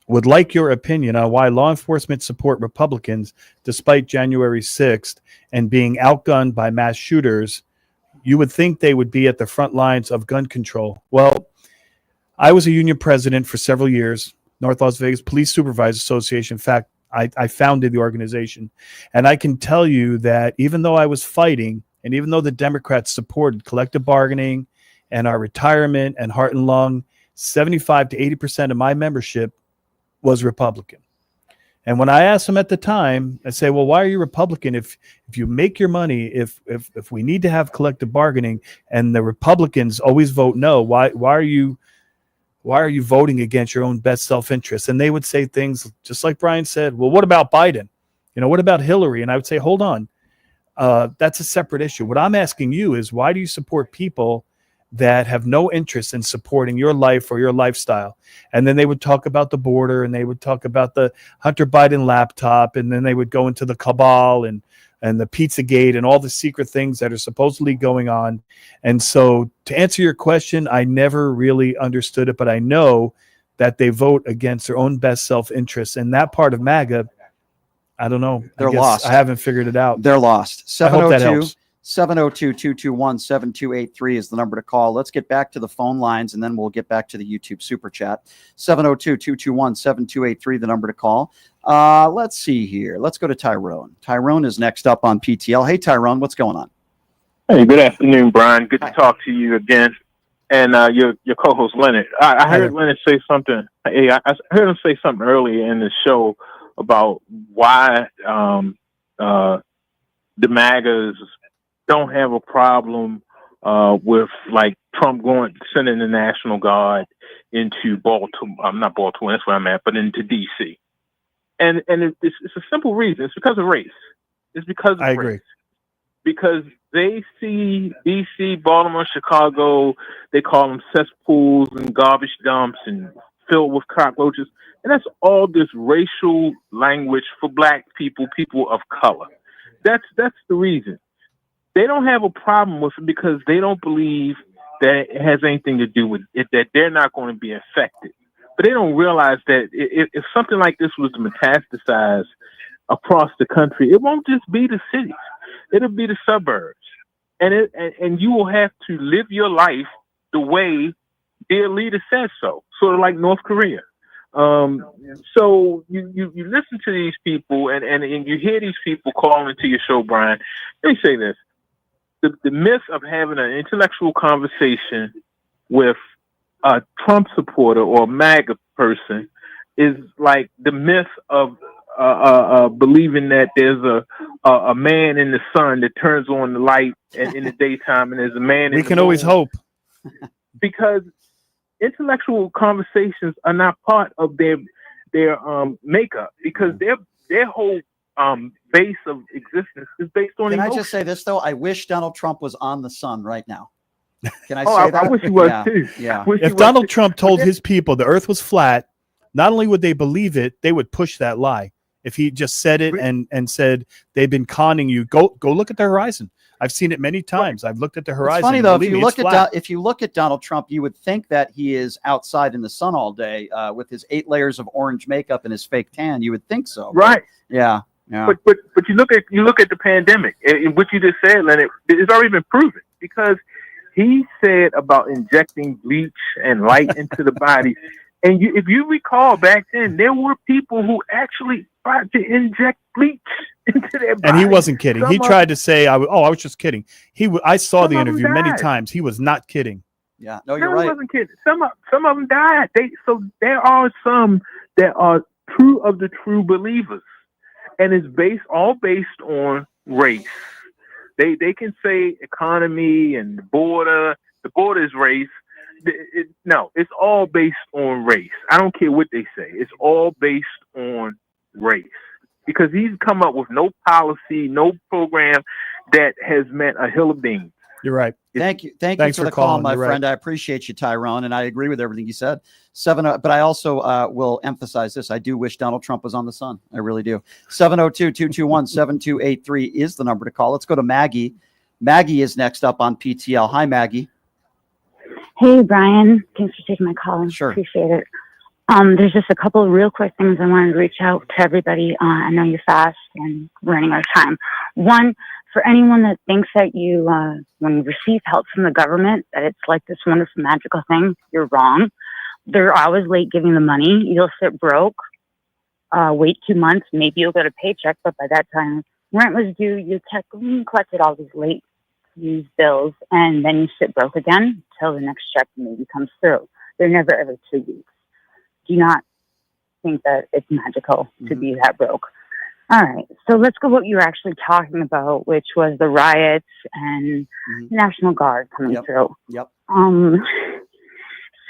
would like your opinion on why law enforcement support Republicans despite January 6th and being outgunned by mass shooters. You would think they would be at the front lines of gun control. Well, I was a union president for several years, North Las Vegas Police Supervisors Association. In fact, I founded the organization. And I can tell you that even though I was fighting, and even though the Democrats supported collective bargaining and our retirement and heart and lung, 75 to 80% of my membership was Republican. And when I asked them at the time, I say, well, why are you Republican? If you make your money, if we need to have collective bargaining and the Republicans always vote no, why are you voting against your own best self-interest? And they would say things just like Brian said, well, what about Biden? What about Hillary? And I would say, hold on, that's a separate issue. What I'm asking you is, why do you support people that have no interest in supporting your life or your lifestyle? And then they would talk about the border, and they would talk about the Hunter Biden laptop, and then they would go into the cabal and the Pizzagate and all the secret things that are supposedly going on. And so to answer your question, I never really understood it, but I know that they vote against their own best self-interest. And that part of MAGA, I don't know. They're lost. I haven't figured it out. They're lost. 702-221-7283 is the number to call. Let's get back to the phone lines, and then we'll get back to the YouTube super chat. 702-221-7283, the number to call. Let's see here. Let's go to Tyrone. Tyrone is next up on PTL. Hey, Tyrone, what's going on? Hey, good afternoon, Brian. Good to talk to you again. And your co-host, Leonard. I heard Leonard say something. Hey, I heard him say something earlier in the show about why the MAGAs don't have a problem with like Trump sending the National Guard into Baltimore. Not Baltimore, that's where I'm at, but into DC. And it's a simple reason. It's because of race. It's because of race. Agree. Because they see DC, Baltimore, Chicago, they call them cesspools and garbage dumps and filled with cockroaches. And that's all this racial language for black people, people of color. That's the reason. they don't have a problem with it because they don't believe that it has anything to do with it, that they're not going to be affected. But they don't realize that if something like this was to metastasize across the country, it won't just be the cities; it'll be the suburbs, and you will have to live your life the way their leader says so, sort of like North Korea. So you listen to these people and you hear these people calling into your show, Brian. Let me say this. The myth of having an intellectual conversation with a Trump supporter or a MAGA person is like the myth of believing that there's a man in the sun that turns on the light in the daytime and there's a man in the We can always moon. hope. Because intellectual conversations are not part of their makeup, because their whole base of existence is based on Can emotion. I just say this, though? I wish Donald Trump was on the sun right now. Can I Oh, say that? I wish he was Yeah, too. Yeah. Wish he If was Donald too. Trump told his people the earth was flat, not only would they believe it, they would push that lie. If he just said it and said they've been conning you, go look at the horizon. I've seen it many times. I've looked at the horizon. It's funny though. Believe me, it's flat. If you look at Donald Trump, you would think that he is outside in the sun all day with his 8 layers of orange makeup and his fake tan. You would think so, but Right. Yeah. But you look at the pandemic, and what you just said, Leonard, it's already been proven, because he said about injecting bleach and light into the body. And if you recall back then, there were people who actually tried to inject bleach into their body. And he wasn't kidding. He Some tried to say, I was just kidding. I saw the Some of them interview many died. times. He was not kidding. Yeah. No, No, he wasn't kidding. Some of them died. So there are some that are true of the true believers, and it's all based on race. They can say economy and the border. The border is race. No, it's all based on race. I don't care what they say. It's all based on race, because he's come up with no policy, no program that has meant a hill of beans. You're right. Thank you. Thank Thanks you for the for call, calling. my You're friend. right. I appreciate you, Tyrone, and I agree with everything you said. But I also will emphasize this. I do wish Donald Trump was on the sun. I really do. 702-221-7283 is the number to call. Let's go to Maggie. Maggie is next up on PTL. Hi, Maggie. Hey, Brian. Thanks for taking my call. Sure. Appreciate it. There's just a couple of real quick things I wanted to reach out to everybody. I know you're fast and running out of time. One, for anyone that thinks that you, when you receive help from the government, that it's like this wonderful magical thing, you're wrong. They're always late giving the money. You'll sit broke, wait 2 months, maybe you'll get a paycheck, but by that time rent was due, you collected all these late used bills, and then you sit broke again till the next check maybe comes through. They're never every 2 weeks. Do not think that it's magical to be that broke. All right, so let's go what you were actually talking about, which was the riots and National Guard coming through. Yep.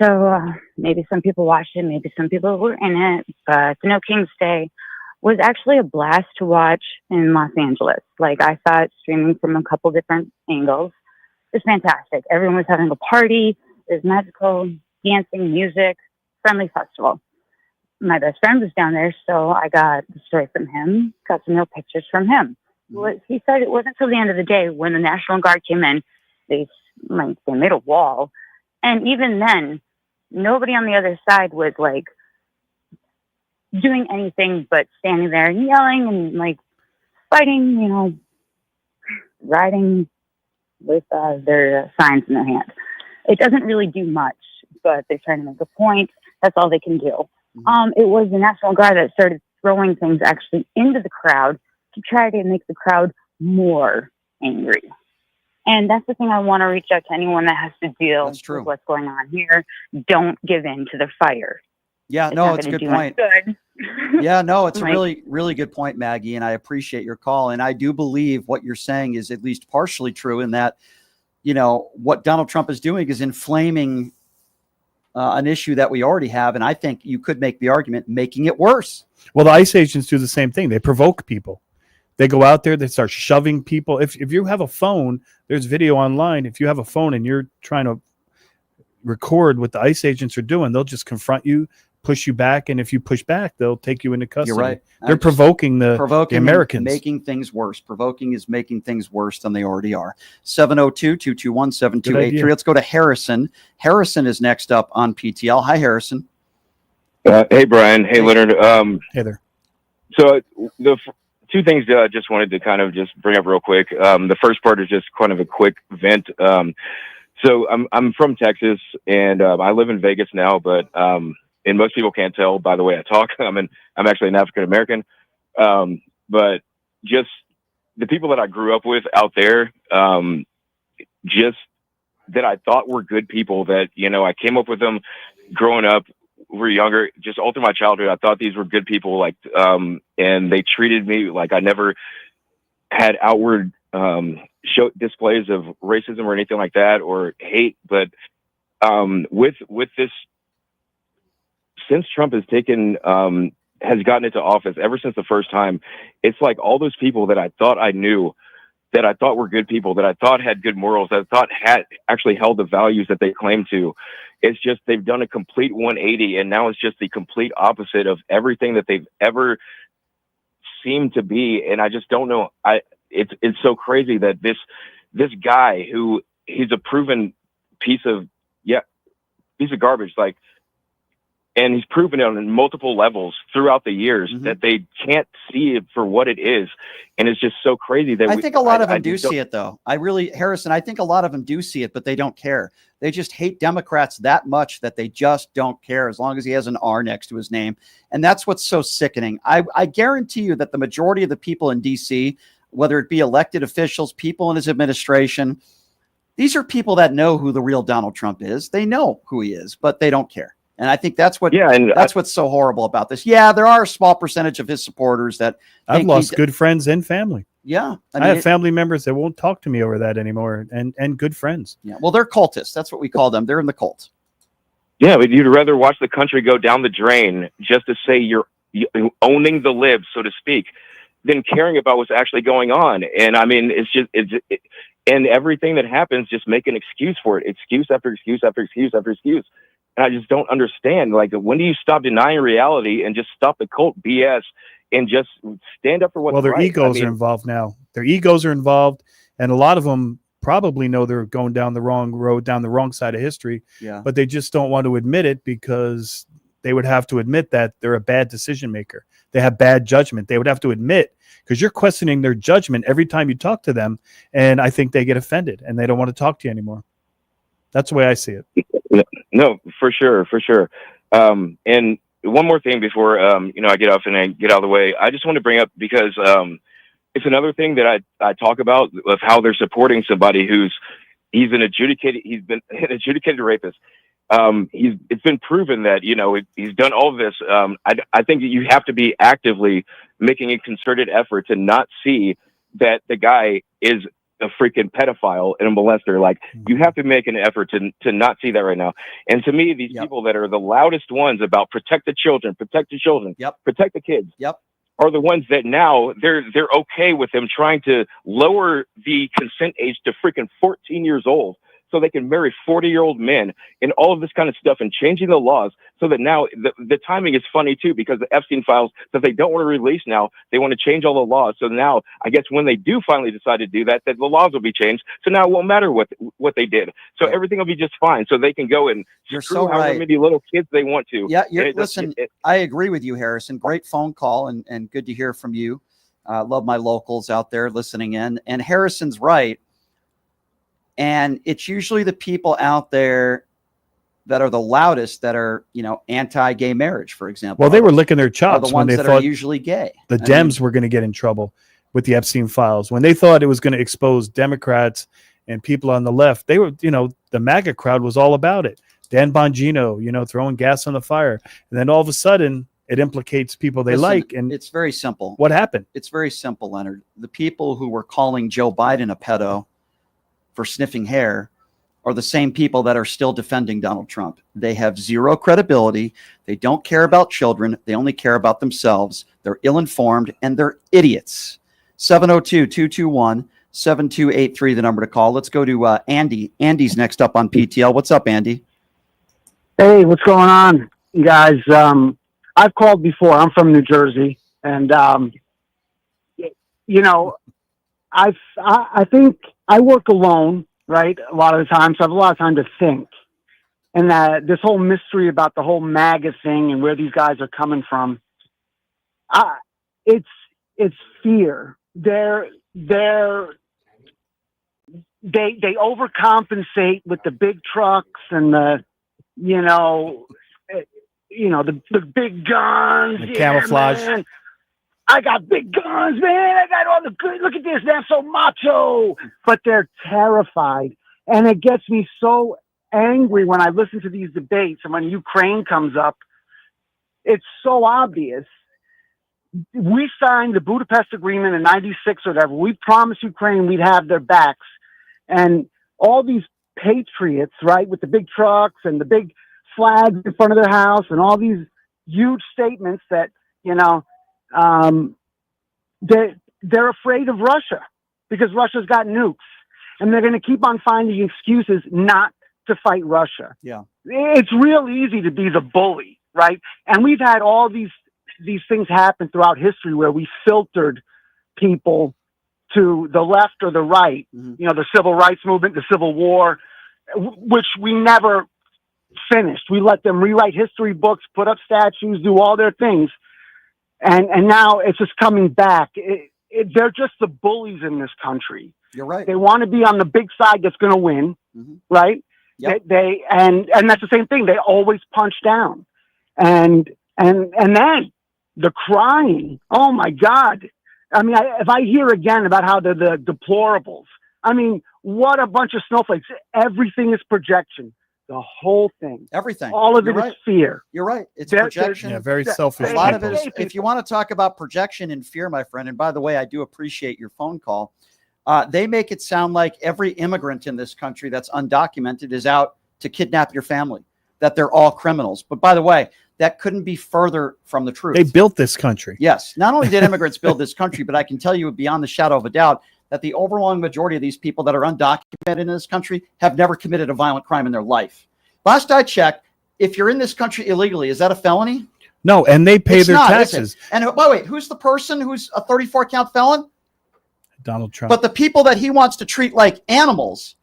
So maybe some people watched it, maybe some people were in it, but the No King's Day was actually a blast to watch in Los Angeles. Like, I saw it streaming from a couple different angles. It was fantastic. Everyone was having a party. It was magical, dancing, music, friendly festival. My best friend was down there, so I got the story from him, got some real pictures from him. He said it wasn't until the end of the day when the National Guard came in, they made a wall. And even then, nobody on the other side was like doing anything but standing there and yelling and like fighting, riding with their signs in their hand. It doesn't really do much, but they're trying to make a point. That's all they can do. It was the National Guard that started throwing things actually into the crowd to try to make the crowd more angry. And that's the thing I want to reach out to anyone that has to deal with what's going on here. Don't give in to the fire. Yeah, It's no, not it's a gonna good do much point. good. Yeah, no, it's a Right. really, really good point, Maggie, and I appreciate your call. And I do believe what you're saying is at least partially true in that, what Donald Trump is doing is inflaming an issue that we already have. And I think you could make the argument making it worse. Well, the ICE agents do the same thing. They provoke people. They go out there, they start shoving people. If you have a phone, there's video online. If you have a phone and you're trying to record what the ICE agents are doing, they'll just confront you, push you back, and if you push back, they'll take you into custody. You're right. They're provoking the Americans. Making things worse. Provoking is making things worse than they already are. 702-221-7283. Let's go to Harrison. Harrison is next up on PTL. Hi, Harrison. Hey, Brian. Hey, Leonard. Hey there. So the two things I just wanted to kind of just bring up real quick. The first part is just kind of a quick vent. So I'm from Texas, and I live in Vegas now, but and most people can't tell by the way I talk. I'm actually an African American, but just the people that I grew up with out there, just that I thought were good people. That I came up with them growing up. We're younger, just all through my childhood. I thought these were good people, like, and they treated me like I never had outward show displays of racism or anything like that or hate. But with this, since Trump has gotten into office, ever since the first time, it's like all those people that I thought I knew, that I thought were good people, that I thought had good morals, that I thought had actually held the values that they claim to. It's just they've done a complete 180, and now it's just the complete opposite of everything that they've ever seemed to be. And I just don't know. It's so crazy that this guy who he's a proven piece of garbage, like, and he's proven it on multiple levels throughout the years that they can't see it for what it is. And it's just so crazy that I think a lot of them do see it, though. Harrison, I think a lot of them do see it, but they don't care. They just hate Democrats that much that they just don't care, as long as he has an R next to his name. And that's what's so sickening. I guarantee you that the majority of the people in D.C., whether it be elected officials, people in his administration, these are people that know who the real Donald Trump is. They know who he is, but they don't care. And I think that's what's so horrible about this. Yeah, there are a small percentage of his supporters that I've lost good friends and family. Yeah, I have family members that won't talk to me over that anymore, and good friends. Yeah, well, they're cultists. That's what we call them. They're in the cult. Yeah, but you'd rather watch the country go down the drain just to say you're owning the libs, so to speak, than caring about what's actually going on. And I mean, and everything that happens, just make an excuse for it. Excuse after excuse after excuse after excuse. And I just don't understand. Like, when do you stop denying reality and just stop the cult BS and just stand up for what's right? Well, their egos are involved now. Their egos are involved, and a lot of them probably know they're going down the wrong road, down the wrong side of history. Yeah. But they just don't want to admit it, because they would have to admit that they're a bad decision maker. They have bad judgment. They would have to admit, because you're questioning their judgment every time you talk to them, and I think they get offended and they don't want to talk to you anymore. That's the way I see it. No, for sure. And one more thing before I get off and I get out of the way. I just want to bring up, because it's another thing that I talk about, of how they're supporting somebody he's been an adjudicated rapist. It's been proven that he's done all of this. I think that you have to be actively making a concerted effort to not see that the guy is a freaking pedophile and a molester. Like, you have to make an effort to not see that right now. And to me, these people that are the loudest ones about protect the children, protect the kids, are the ones that now they're okay with them trying to lower the consent age to freaking 14 years old, so they can marry 40-year-old men and all of this kind of stuff, and changing the laws so that now the timing is funny too, because the Epstein files that they don't want to release now, they want to change all the laws. So now I guess when they do finally decide to do that, the laws will be changed. So now it won't matter what they did. So everything will be just fine. So they can go and screw however many little kids they want to. Yeah, I agree with you, Harrison. Great phone call, and good to hear from you. Love my locals out there listening in. And Harrison's right. And it's usually the people out there that are the loudest that are, anti-gay marriage, for example. Well, they were licking their chops when they thought are usually gay. The Dems were going to get in trouble with the Epstein files. When they thought it was going to expose Democrats and people on the left, they were, the MAGA crowd was all about it. Dan Bongino, throwing gas on the fire. And then all of a sudden, it implicates people they like. And it's very simple. What happened? It's very simple, Leonard. The people who were calling Joe Biden a pedo for sniffing hair are the same people that are still defending Donald Trump. They have zero credibility. They don't care about children. They only care about themselves. They're ill-informed, and they're idiots. 702-221-7283, the number to call. Let's go to Andy. Andy's next up on PTL. What's up, Andy? Hey, what's going on? guys. I've called before. I'm from New Jersey, and you know, I think I work alone, right? A lot of the time, so I have a lot of time to think. And that this whole mystery about the whole MAGA thing and where these guys are coming from, it's fear. They overcompensate with the big trucks and the the big guns, The camouflage. Man. I got big guns, man. I got all the good. Look at this, man. I'm so macho. But they're terrified, and it gets me so angry when I listen to these debates and when Ukraine comes up. It's so obvious. We signed the Budapest Agreement in '96 or whatever. We promised Ukraine we'd have their backs. And all these patriots, right, with the big trucks and the big flags in front of their house and all these huge statements that, they're afraid of Russia because Russia's got nukes. And they're going to keep on finding excuses not to fight Russia. Yeah. It's real easy to be the bully, right? And we've had all these things happen throughout history where we filtered people to the left or the right, the civil rights movement, the Civil War, which we never finished. We let them rewrite history books, put up statues, do all their things. And now it's just coming back. They're just the bullies in this country. You're right. They want to be on the big side that's going to win, right? Yep. And that's the same thing. They always punch down. And then the crying. Oh my God. I mean, if I hear again about how they're the deplorables, I mean, what a bunch of snowflakes. Everything is projection. The whole thing. Everything. All of You're it right. is fear. You're right. It's They're- projection. Yeah, very selfish A lot of people. it is, if you want to talk about projection and fear, my friend, and by the way, I do appreciate your phone call. They make it sound like every immigrant in this country that's undocumented is out to kidnap your family, that they're all criminals. But by the way, that couldn't be further from the truth. They built this country. Yes. Not only did immigrants build this country, but I can tell you beyond the shadow of a doubt that the overwhelming majority of these people that are undocumented in this country have never committed a violent crime in their life. Last I checked, if you're in this country illegally, is that a felony? No, and they pay It's their not, is it? taxes. And wait, who's the person who's a 34 count felon? Donald Trump. But the people that he wants to treat like animals,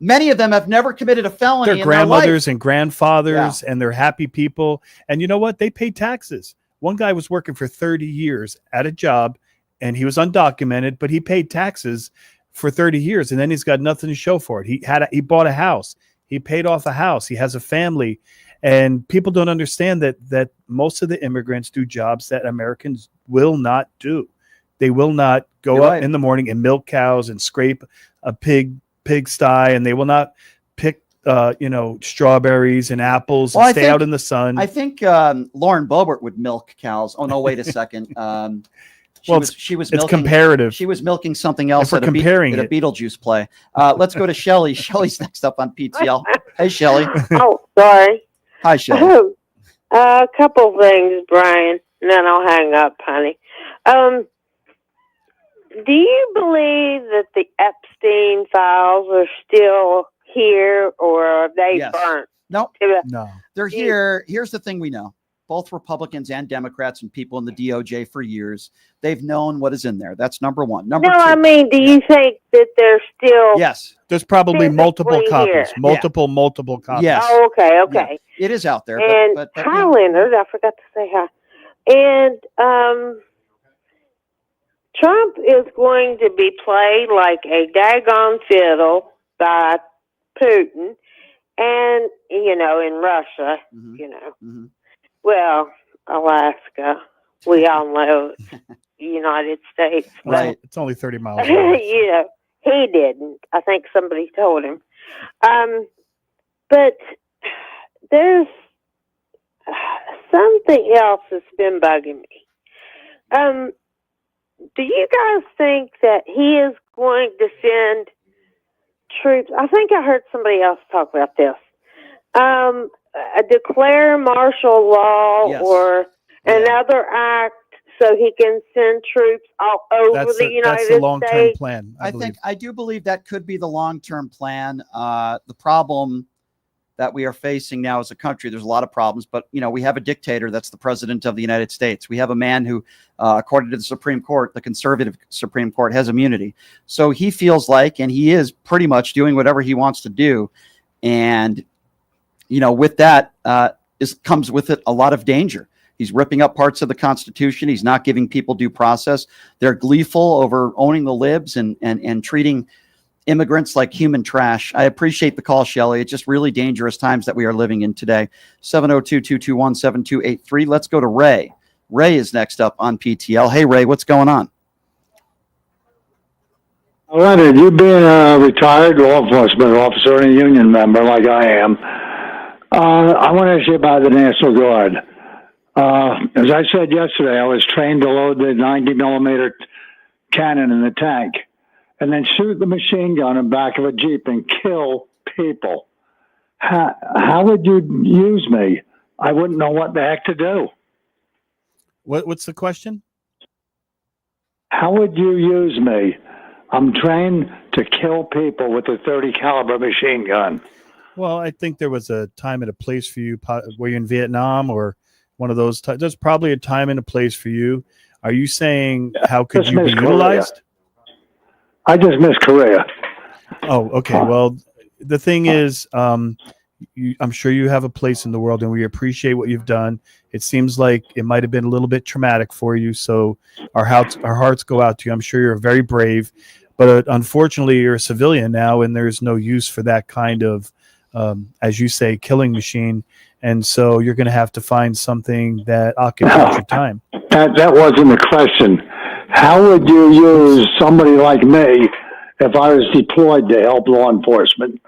many of them have never committed a felony Their in grandmothers their life. and grandfathers, and they're happy people. And you know what? They pay taxes. One guy was working for 30 years at a job, and he was undocumented, but he paid taxes for 30 years, and then he's got nothing to show for it. He bought a house. He paid off a house. He has a family. And people don't understand that most of the immigrants do jobs that Americans will not do. They will not go You're up right. in the morning and milk cows and scrape a pigsty, and they will not pick strawberries and apples and stay out in the sun. I think Lauren Boebert would milk cows. Oh no, wait a second. She was it's milking, comparative. She was milking something else If we're comparing at a it. Beetlejuice play. Let's go to Shelly. Shelly's next up on PTL. Hey, Shelly. Oh, sorry. Hi, Shelly. A couple things, Brian, and then I'll hang up, honey. Do you believe that the Epstein files are still here, or are they Yes. burnt? No. No. They're here. Here's the thing we know. Both Republicans and Democrats and people in the DOJ for years, they've known what is in there. That's number one. Number No, two. I mean, do you think that they're still? Yes. There's probably multiple physically copies. here? Multiple copies. Yes. Oh, okay. It is out there. And but hi, Leonard. I forgot to say hi. And Trump is going to be played like a daggone fiddle by Putin, and in Russia, Well, Alaska, we all know it's United States, but It's only 30 miles away. he didn't. I think somebody told him. But there's something else that's been bugging me. Do you guys think that he is going to send troops? I think I heard somebody else talk about this. Declare martial law or another act so he can send troops all over the United That's the long-term States. plan. I do believe that could be the long-term plan. The problem that we are facing now as a country. There's a lot of problems, but we have a dictator that's the president of the United States. We have a man who, according to the Supreme Court, the conservative Supreme Court, has immunity. So he feels like, and he is pretty much doing whatever he wants to do. And, with that comes with it a lot of danger. He's ripping up parts of the Constitution. He's not giving people due process. They're gleeful over owning the libs and treating immigrants like human trash. I appreciate the call, Shelley. It's just really dangerous times that we are living in today. 702-221-7283. Let's go to Ray. Ray is next up on PTL. Hey, Ray, what's going on? Leonard, you being a retired law enforcement officer and a union member like I am, I want to ask you about the National Guard. As I said yesterday, I was trained to load the 90-millimeter cannon in the tank and then shoot the machine gun in the back of a Jeep and kill people. How would you use me? I wouldn't know what the heck to do. What's the question? How would you use me? I'm trained to kill people with a .30 caliber machine gun. Well, I think there was a time and a place for you. Were you in Vietnam or one of those times? There's probably a time and a place for you. Are you saying how could you be utilized? I just missed Korea. Oh, okay. Well, the thing is, I'm sure you have a place in the world, and we appreciate what you've done. It seems like it might have been a little bit traumatic for you, so our hearts go out to you. I'm sure you're very brave, but unfortunately, you're a civilian now, and there's no use for that kind of, as you say, killing machine. And so you're going to have to find something that occupies your time. That wasn't the question. How would you use somebody like me if I was deployed to help law enforcement?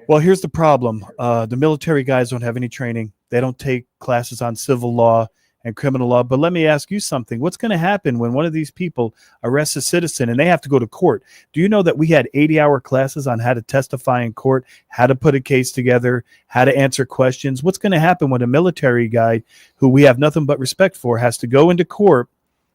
Well, here's the problem. The military guys don't have any training. They don't take classes on civil law and criminal law. But let me ask you something. What's going to happen when one of these people arrests a citizen and they have to go to court? Do you know that we had 80-hour classes on how to testify in court, how to put a case together, how to answer questions? What's going to happen when a military guy who we have nothing but respect for has to go into court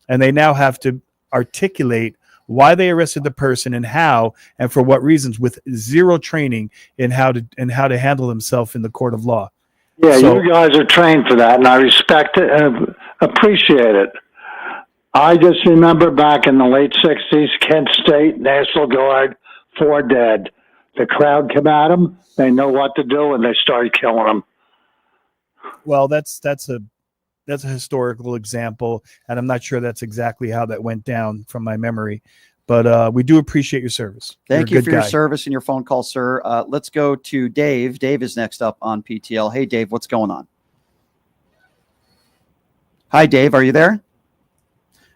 and they now have to articulate why they arrested the person and how and for what reasons with zero training in how to handle themselves in the court of law? Yeah, so, you guys are trained for that, and I respect it and appreciate it. I just remember back in the late 60s, Kent State, National Guard, 4 dead. The crowd came at them, they know what to do, and they started killing them. Well, that's a historical example, and I'm not sure that's exactly how that went down from my memory. But we do appreciate your service. Thank you for your service and your phone call, sir. Let's go to Dave. Dave is next up on PTL. Hey, Dave, what's going on? Hi, Dave. Are you there?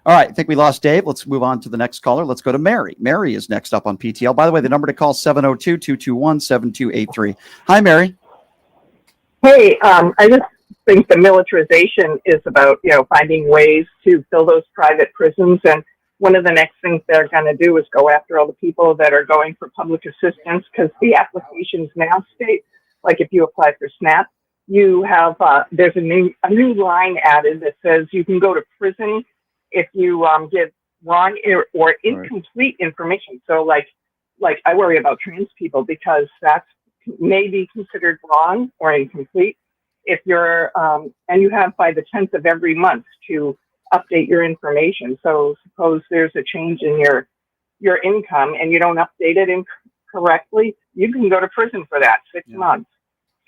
All right. I think we lost Dave. Let's move on to the next caller. Let's go to Mary. Mary is next up on PTL. By the way, the number to call is 702-221-7283. Hi, Mary. Hey, I just think the militarization is about, finding ways to fill those private prisons. And one of the next things they're going to do is go after all the people that are going for public assistance, because the applications now state, like if you apply for SNAP, you have, there's a new line added that says you can go to prison if you give wrong or incomplete information. So like I worry about trans people because that's maybe considered wrong or incomplete. If you're, and you have by the 10th of every month to update your information. So suppose there's a change in your income and you don't update it incorrectly, you can go to prison for that 6 months.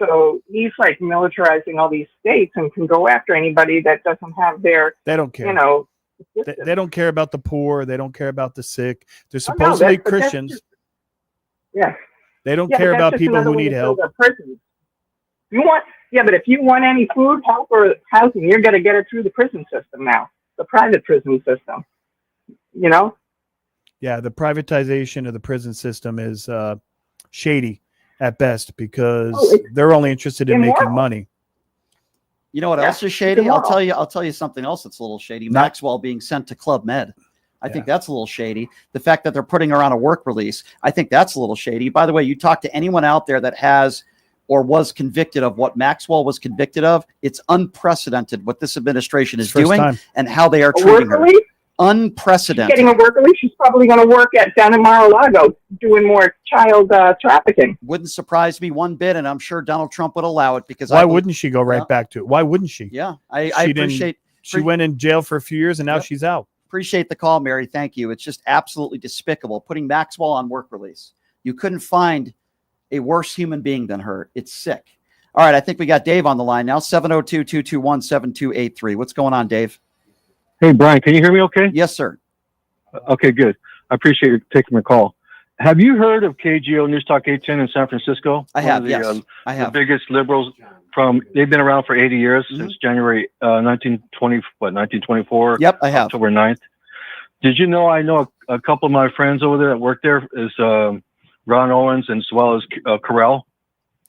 So he's like militarizing all these states and can go after anybody that doesn't have their, they don't care. They don't care about the poor. They don't care about the sick. They're supposedly Christians. Yeah. They don't care about people who need help. But if you want any food, help, or housing, you're going to get it through the prison system now, the private prison system, Yeah, the privatization of the prison system is shady at best because they're only interested in making money. You know what else is shady? I'll tell you something else that's a little shady. Maxwell being sent to Club Med. I think that's a little shady. The fact that they're putting her on a work release, I think that's a little shady. By the way, you talk to anyone out there that has or was convicted of what Maxwell was convicted of, it's unprecedented what this administration is doing and how they are treating her. Unprecedented. Getting a work release. She's probably going to work down in Mar-a-Lago doing more child trafficking. Wouldn't surprise me one bit, and I'm sure Donald Trump would allow it because why wouldn't she go right back to it? Why wouldn't she? Yeah, I appreciate. She went in jail for a few years and now she's out. Appreciate the call, Mary. Thank you. It's just absolutely despicable putting Maxwell on work release. You couldn't find a worse human being than her. It's sick. All right, I think we got Dave on the line now. 702-221-7283. What's going on, Dave? Hey, Brian, can you hear me okay? Yes, sir. Okay, good. I appreciate you taking my call. Have you heard of KGO News Talk 810 in San Francisco? I have, yes. I have. The biggest liberals they've been around for 80 years, since January 1924. Yep, I have. October 9th. Did you know I know a couple of my friends over there that work there is Ron Owens and as well as Carell.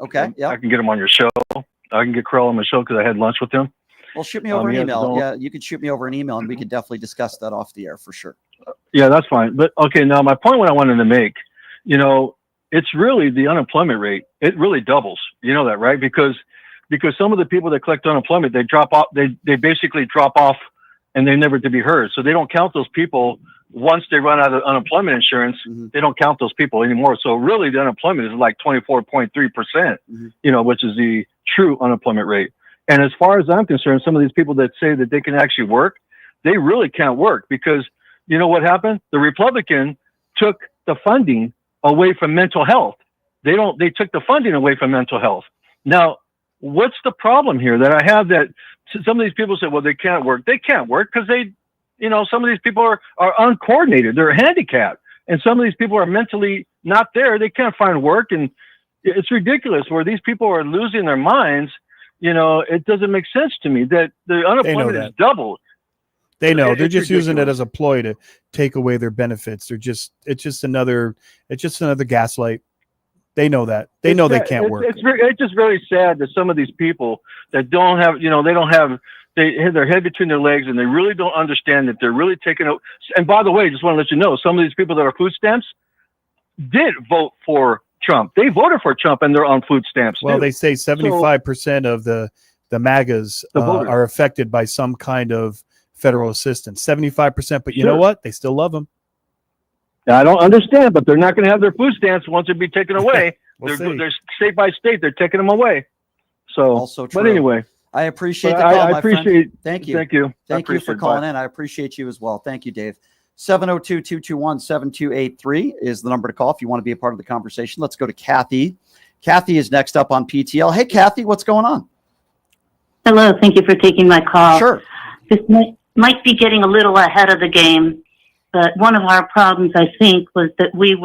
Okay, yeah. I can get him on your show. I can get Carell on my show because I had lunch with him. Well, shoot me over an email. Yeah, you could shoot me over an email and we could definitely discuss that off the air for sure. Yeah, that's fine. But okay, now my point what I wanted to make, it's really the unemployment rate. It really doubles. You know that, right? Because some of the people that collect unemployment, they drop off. They basically drop off, and they're never to be heard. So they don't count those people once they run out of unemployment insurance. They don't count those people anymore. So really, the unemployment is like 24.3%. Which is the true unemployment rate. And as far as I'm concerned, some of these people that say that they can actually work, they really can't work because you know what happened? The Republican took the funding away from mental health. They took the funding away from mental health. Now, what's the problem here that I have that some of these people say, well, they can't work. They can't work because some of these people are uncoordinated. They're handicapped. And some of these people are mentally not there. They can't find work. And it's ridiculous where these people are losing their minds. It doesn't make sense to me that the unemployment is doubled. They know they're just using it as a ploy to take away their benefits. It's just another gaslight. They know that. They know they can't work. It's just very sad that some of these people that don't have, they have their head between their legs and they really don't understand that they're really taking out. And by the way, just want to let you know, some of these people that are food stamps did vote for Trump. They voted for Trump and they're on food stamps. Well, too. they say 75% of the MAGAs are affected by some kind of federal assistance. 75%, but you know what? They still love them. I don't understand, but they're not going to have their food stamps once it be taken away. They're state by state. They're taking them away. So, also true. But anyway, I appreciate the call. I appreciate. Thank you. Thank you. Thank you for calling in. I appreciate you as well. Thank you, Dave. 702-221-7283 is the number to call if you want to be a part of the conversation. Let's go to Kathy. Kathy is next up on PTL. Hey, Kathy, what's going on? Hello. Thank you for taking my call. Sure. This might be getting a little ahead of the game, but one of our problems, I think, was that we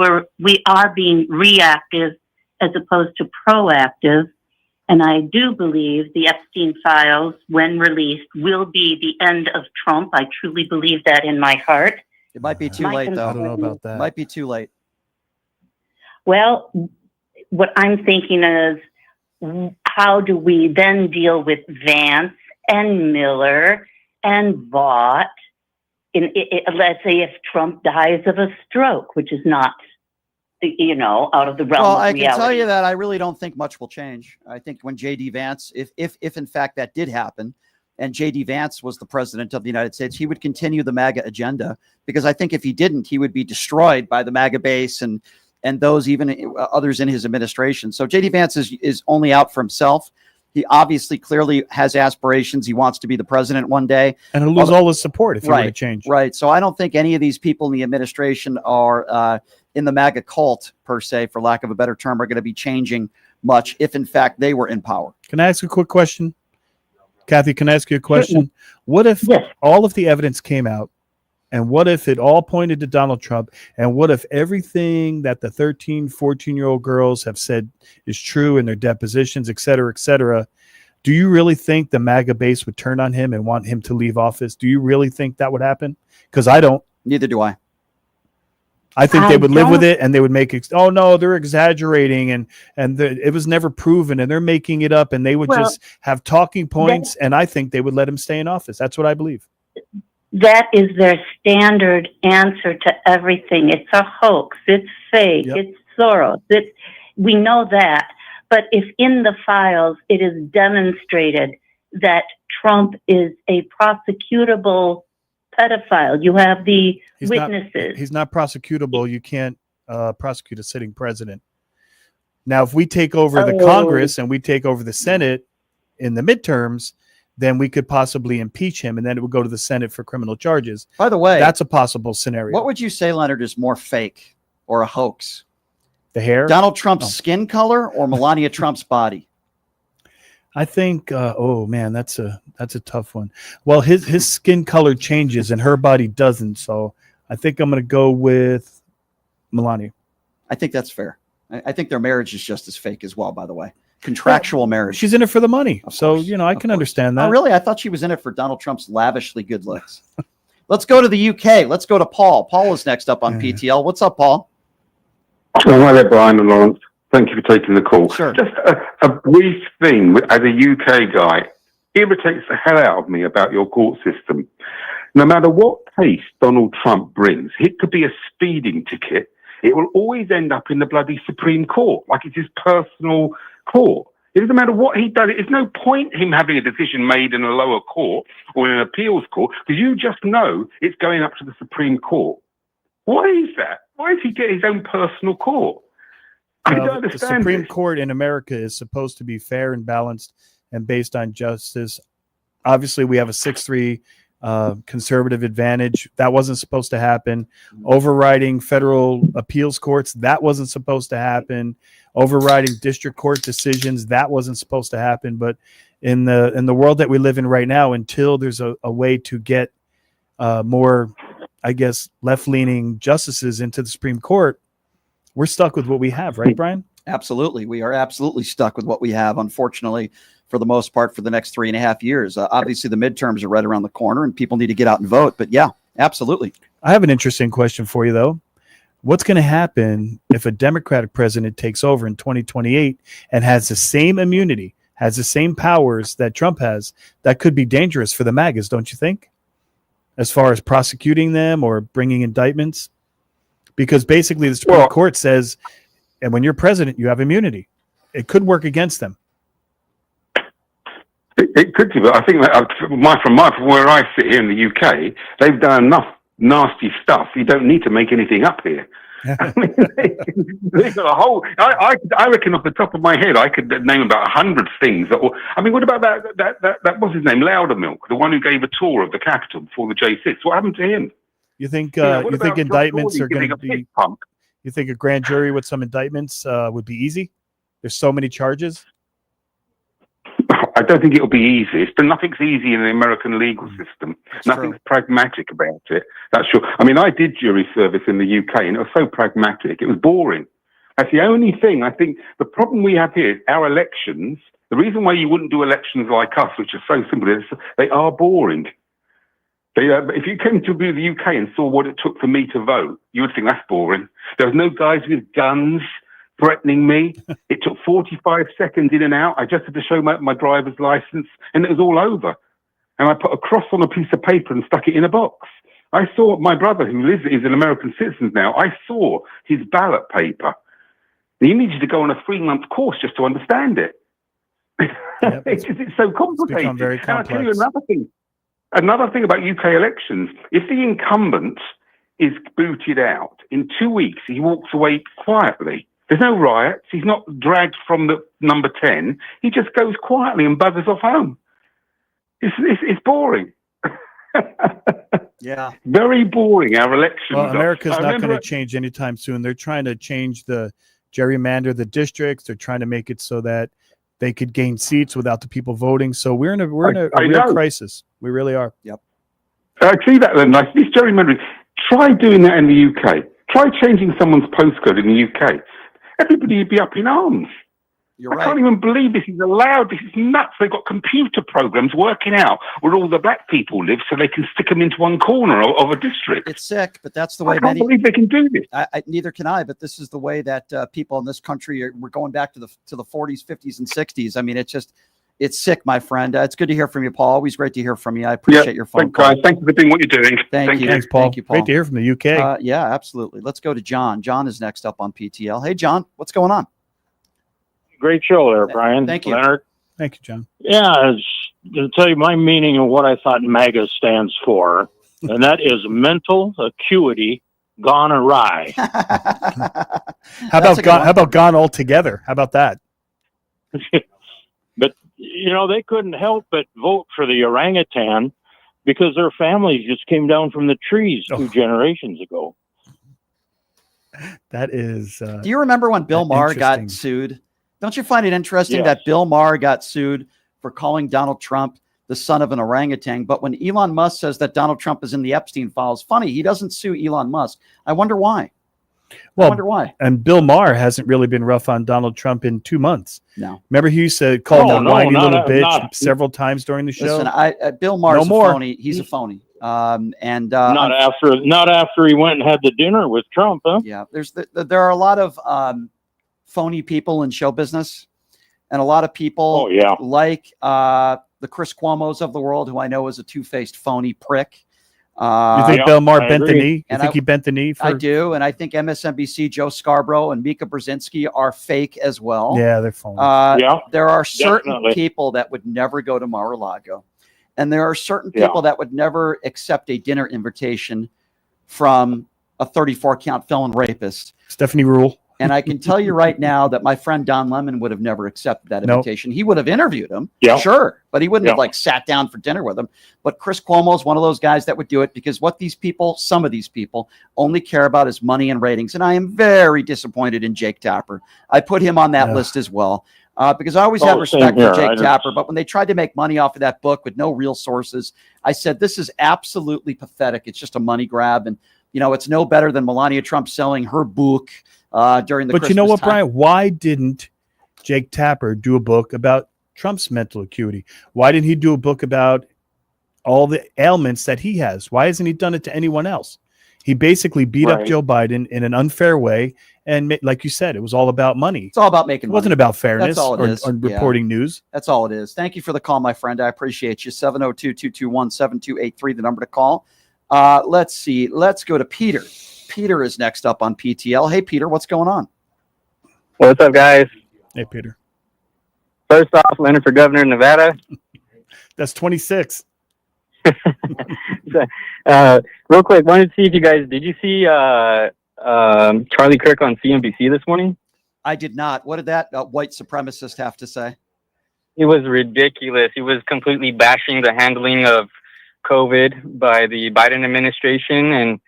are being reactive as opposed to proactive. And I do believe the Epstein files, when released, will be the end of Trump. I truly believe that in my heart. It might be too late, though. I don't know about that. Might be too late. Well, what I'm thinking is, how do we then deal with Vance and Miller and Vaught? Let's say if Trump dies of a stroke, which is not, out of the realm of reality. I can tell you that I really don't think much will change. I think when J.D. Vance, if in fact that did happen, and J.D. Vance was the president of the United States, he would continue the MAGA agenda, because I think if he didn't, he would be destroyed by the MAGA base and those even others in his administration. So J.D. Vance is only out for himself. He obviously clearly has aspirations. He wants to be the president one day. And he'll lose all his support if he were to change. Right. So I don't think any of these people in the administration are in the MAGA cult, per se, for lack of a better term, are going to be changing much if, in fact, they were in power. Can I ask a quick question? Kathy, can I ask you a question? What if all of the evidence came out, and what if it all pointed to Donald Trump, and what if everything that the 13, 14-year-old girls have said is true in their depositions, et cetera, et cetera? Do you really think the MAGA base would turn on him and want him to leave office? Do you really think that would happen? Because I don't. Neither do I. I think they would live with it, and they would make oh no, they're exaggerating, and it was never proven, and they're making it up, and they would just have talking points, and I think they would let him stay in office. That's what I believe. That is their standard answer to everything. It's a hoax. It's fake. Yep. It's Soros. We know that. But if in the files it is demonstrated that Trump is a prosecutable pedophile. You have the He's witnesses. He's not prosecutable. You can't prosecute a sitting president. Now, if we take over the Congress and we take over the Senate in the midterms, then we could possibly impeach him, and then it would go to the Senate for criminal charges. By the way, that's a possible scenario. What would you say, Leonard, is more fake or a hoax? The hair? Donald Trump's skin color or Melania Trump's body? I think, oh man, that's a tough one. Well, his skin color changes and her body doesn't. So I think I'm going to go with Melania. I think that's fair. I think their marriage is just as fake as well, by the way. Contractual marriage. She's in it for the money. So, I can understand that. Oh, really? I thought she was in it for Donald Trump's lavishly good looks. Let's go to the UK. Let's go to Paul. Paul is next up on PTL. What's up, Paul? Oh, hi there, Brian and Lawrence. Thank you for taking the call. Sure. Just a brief thing. As a UK guy, irritates the hell out of me about your court system. No matter what case Donald Trump brings, it could be a speeding ticket. It will always end up in the bloody Supreme Court, like it's his personal court. It doesn't matter what he does. There's no point him having a decision made in a lower court or in an appeals court, because you just know it's going up to the Supreme Court. Why is that? Why does he get his own personal court? I don't understand. The Supreme Court in America is supposed to be fair and balanced and based on justice. Obviously, we have a 6-3 conservative advantage. That wasn't supposed to happen. Overriding federal appeals courts, that wasn't supposed to happen. Overriding district court decisions, that wasn't supposed to happen. But in the world that we live in right now, until there's a way to get more, I guess, left-leaning justices into the Supreme Court, we're stuck with what we have, right, Brian? Absolutely. We are absolutely stuck with what we have, unfortunately, for the most part, for the next 3.5 years. Obviously, the midterms are right around the corner, and people need to get out and vote. But yeah, absolutely. I have an interesting question for you, though. What's going to happen if a Democratic president takes over in 2028 and has the same immunity, has the same powers that Trump has? That could be dangerous for the MAGAs, don't you think? As far as prosecuting them or bringing indictments? Because basically the Supreme Court says, and when you're president, you have immunity. It could work against them. It could do, but I think that from where I sit here in the UK, they've done enough nasty stuff. You don't need to make anything up here. I mean, they've got a whole. I reckon off the top of my head, I could name about 100 things. I mean, what about that? What's his name? Loudermilk, the one who gave a tour of the Capitol before the J6. What happened to him? You think indictments are going to be? You think a grand jury with some indictments would be easy? There's so many charges. I don't think it'll be easy. Nothing's easy in the American legal system. Nothing's pragmatic about it. That's sure. I mean, I did jury service in the UK, and it was so pragmatic. It was boring. That's the only thing. I think the problem we have here is our elections. The reason why you wouldn't do elections like us, which are so simple, is they are boring. If you came to the UK and saw what it took for me to vote, you would think that's boring. There was no guys with guns threatening me. It took 45 seconds in and out. I just had to show my driver's license, and it was all over. And I put a cross on a piece of paper and stuck it in a box. I saw my brother, who is an American citizen now, I saw his ballot paper. He needed to go on a 3-month course just to understand it. Yep, it's so complicated. It's become very complex. And I'll tell you another thing about UK elections. If the incumbent is booted out, in 2 weeks, he walks away quietly. There's no riots. He's not dragged from the number 10. He just goes quietly and buzzes off home. It's boring. Yeah. Very boring, our elections. Well, America's not going to change anytime soon. They're trying to change the gerrymander, the districts. They're trying to make it so that they could gain seats without the people voting. So we're in a real crisis. We really are. Yep. I see that then. Like this gerrymandering. Try doing that in the UK. Try changing someone's postcode in the UK. Everybody would be up in arms. I can't even believe this is allowed. This is nuts. They've got computer programs working out where all the black people live so they can stick them into one corner of a district. It's sick, but that's the way. I can't believe they can do this. Neither can I, but this is the way that people in this country we're going back to the 40s, 50s, and 60s. I mean, it's sick, my friend. It's good to hear from you, Paul. Always great to hear from you. I appreciate your phone call. Thank you for doing what you're doing. Thank you. Thanks, Paul. Thank you, Paul. Great to hear from the UK. Yeah, absolutely. Let's go to John. John is next up on PTL. Hey, John, what's going on? Great show there, Brian. Thank you. Leonard. Thank you, John. Yeah, to tell you my meaning of what I thought MAGA stands for. and that is mental acuity gone awry. How about gone altogether? How about that? But, they couldn't help but vote for the orangutan because their families just came down from the trees 2 generations ago. That is. Do you remember when Bill Maher got sued? Don't you find it interesting that Bill Maher got sued for calling Donald Trump the son of an orangutan? But when Elon Musk says that Donald Trump is in the Epstein files, funny, he doesn't sue Elon Musk. I wonder why. I wonder why. And Bill Maher hasn't really been rough on Donald Trump in 2 months. No. Remember he used to call him a whiny little bitch several times during the show? Listen, Bill Maher's a phony. He's a phony. Not after he went and had the dinner with Trump, huh? Yeah, there are a lot of phony people in show business, and a lot of people like the Chris Cuomos of the world, who I know is a two-faced phony prick. You think Bill Maher bent the knee? You think he bent the knee? I do, and I think MSNBC, Joe Scarborough, and Mika Brzezinski are fake as well. Yeah, they're phony. There are certain people that would never go to Mar-a-Lago, and there are certain people that would never accept a dinner invitation from a 34-count felon rapist. Stephanie Rule. And I can tell you right now that my friend Don Lemon would have never accepted that invitation. He would have interviewed him, sure, but he wouldn't have sat down for dinner with him. But Chris Cuomo is one of those guys that would do it because what some of these people only care about is money and ratings. And I am very disappointed in Jake Tapper. I put him on that list as well. Because I always had respect for Jake Tapper, but when they tried to make money off of that book with no real sources, I said, this is absolutely pathetic. It's just a money grab. And, it's no better than Melania Trump selling her book during the Christmas you know what, time. Brian? Why didn't Jake Tapper do a book about Trump's mental acuity? Why didn't he do a book about all the ailments that he has? Why hasn't he done it to anyone else? He basically beat up Joe Biden in an unfair way. And like you said, it was all about money. It's all about making money. It wasn't about fairness That's all it is. or reporting news. That's all it is. Thank you for the call, my friend. I appreciate you. 702-221-7283, the number to call. Let's see. Let's go to Peter. Peter is next up on PTL. Hey, Peter, what's going on? What's up, guys? Hey, Peter. First off, Leonard for governor of Nevada. That's 26. Real quick, wanted to see if did you see Charlie Kirk on CNBC this morning? I did not. What did that white supremacist have to say? It was ridiculous. He was completely bashing the handling of COVID by the Biden administration and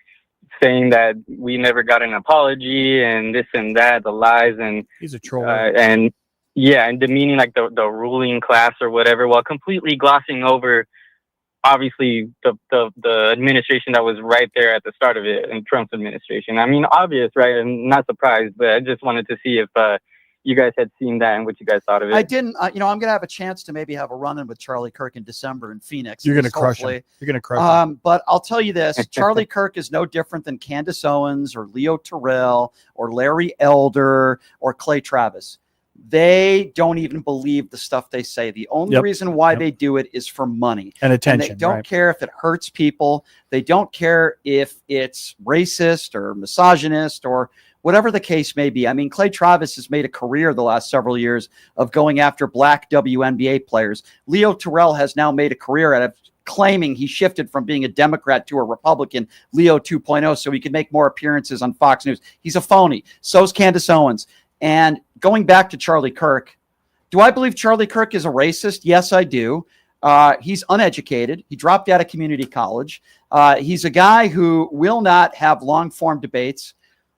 saying that we never got an apology and this and that, the lies, and he's a troll. And demeaning like the ruling class or whatever, while completely glossing over obviously the administration that was right there at the start of it, and Trump's administration. I mean, obvious, right? I'm not surprised, but I just wanted to see if you guys had seen that and what you guys thought of it. I didn't. I'm going to have a chance to maybe have a run-in with Charlie Kirk in December in Phoenix. You're going to crush him. You're going to crush him. But I'll tell you this. Charlie Kirk is no different than Candace Owens or Leo Terrell or Larry Elder or Clay Travis. They don't even believe the stuff they say. The only reason why they do it is for money and attention. And they don't care if it hurts people. They don't care if it's racist or misogynist or whatever the case may be. I mean, Clay Travis has made a career the last several years of going after black WNBA players. Leo Terrell has now made a career out of claiming he shifted from being a Democrat to a Republican, Leo 2.0, so he could make more appearances on Fox News. He's a phony. So's Candace Owens. And going back to Charlie Kirk, do I believe Charlie Kirk is a racist? Yes, I do. He's uneducated. He dropped out of community college. He's a guy who will not have long-form debates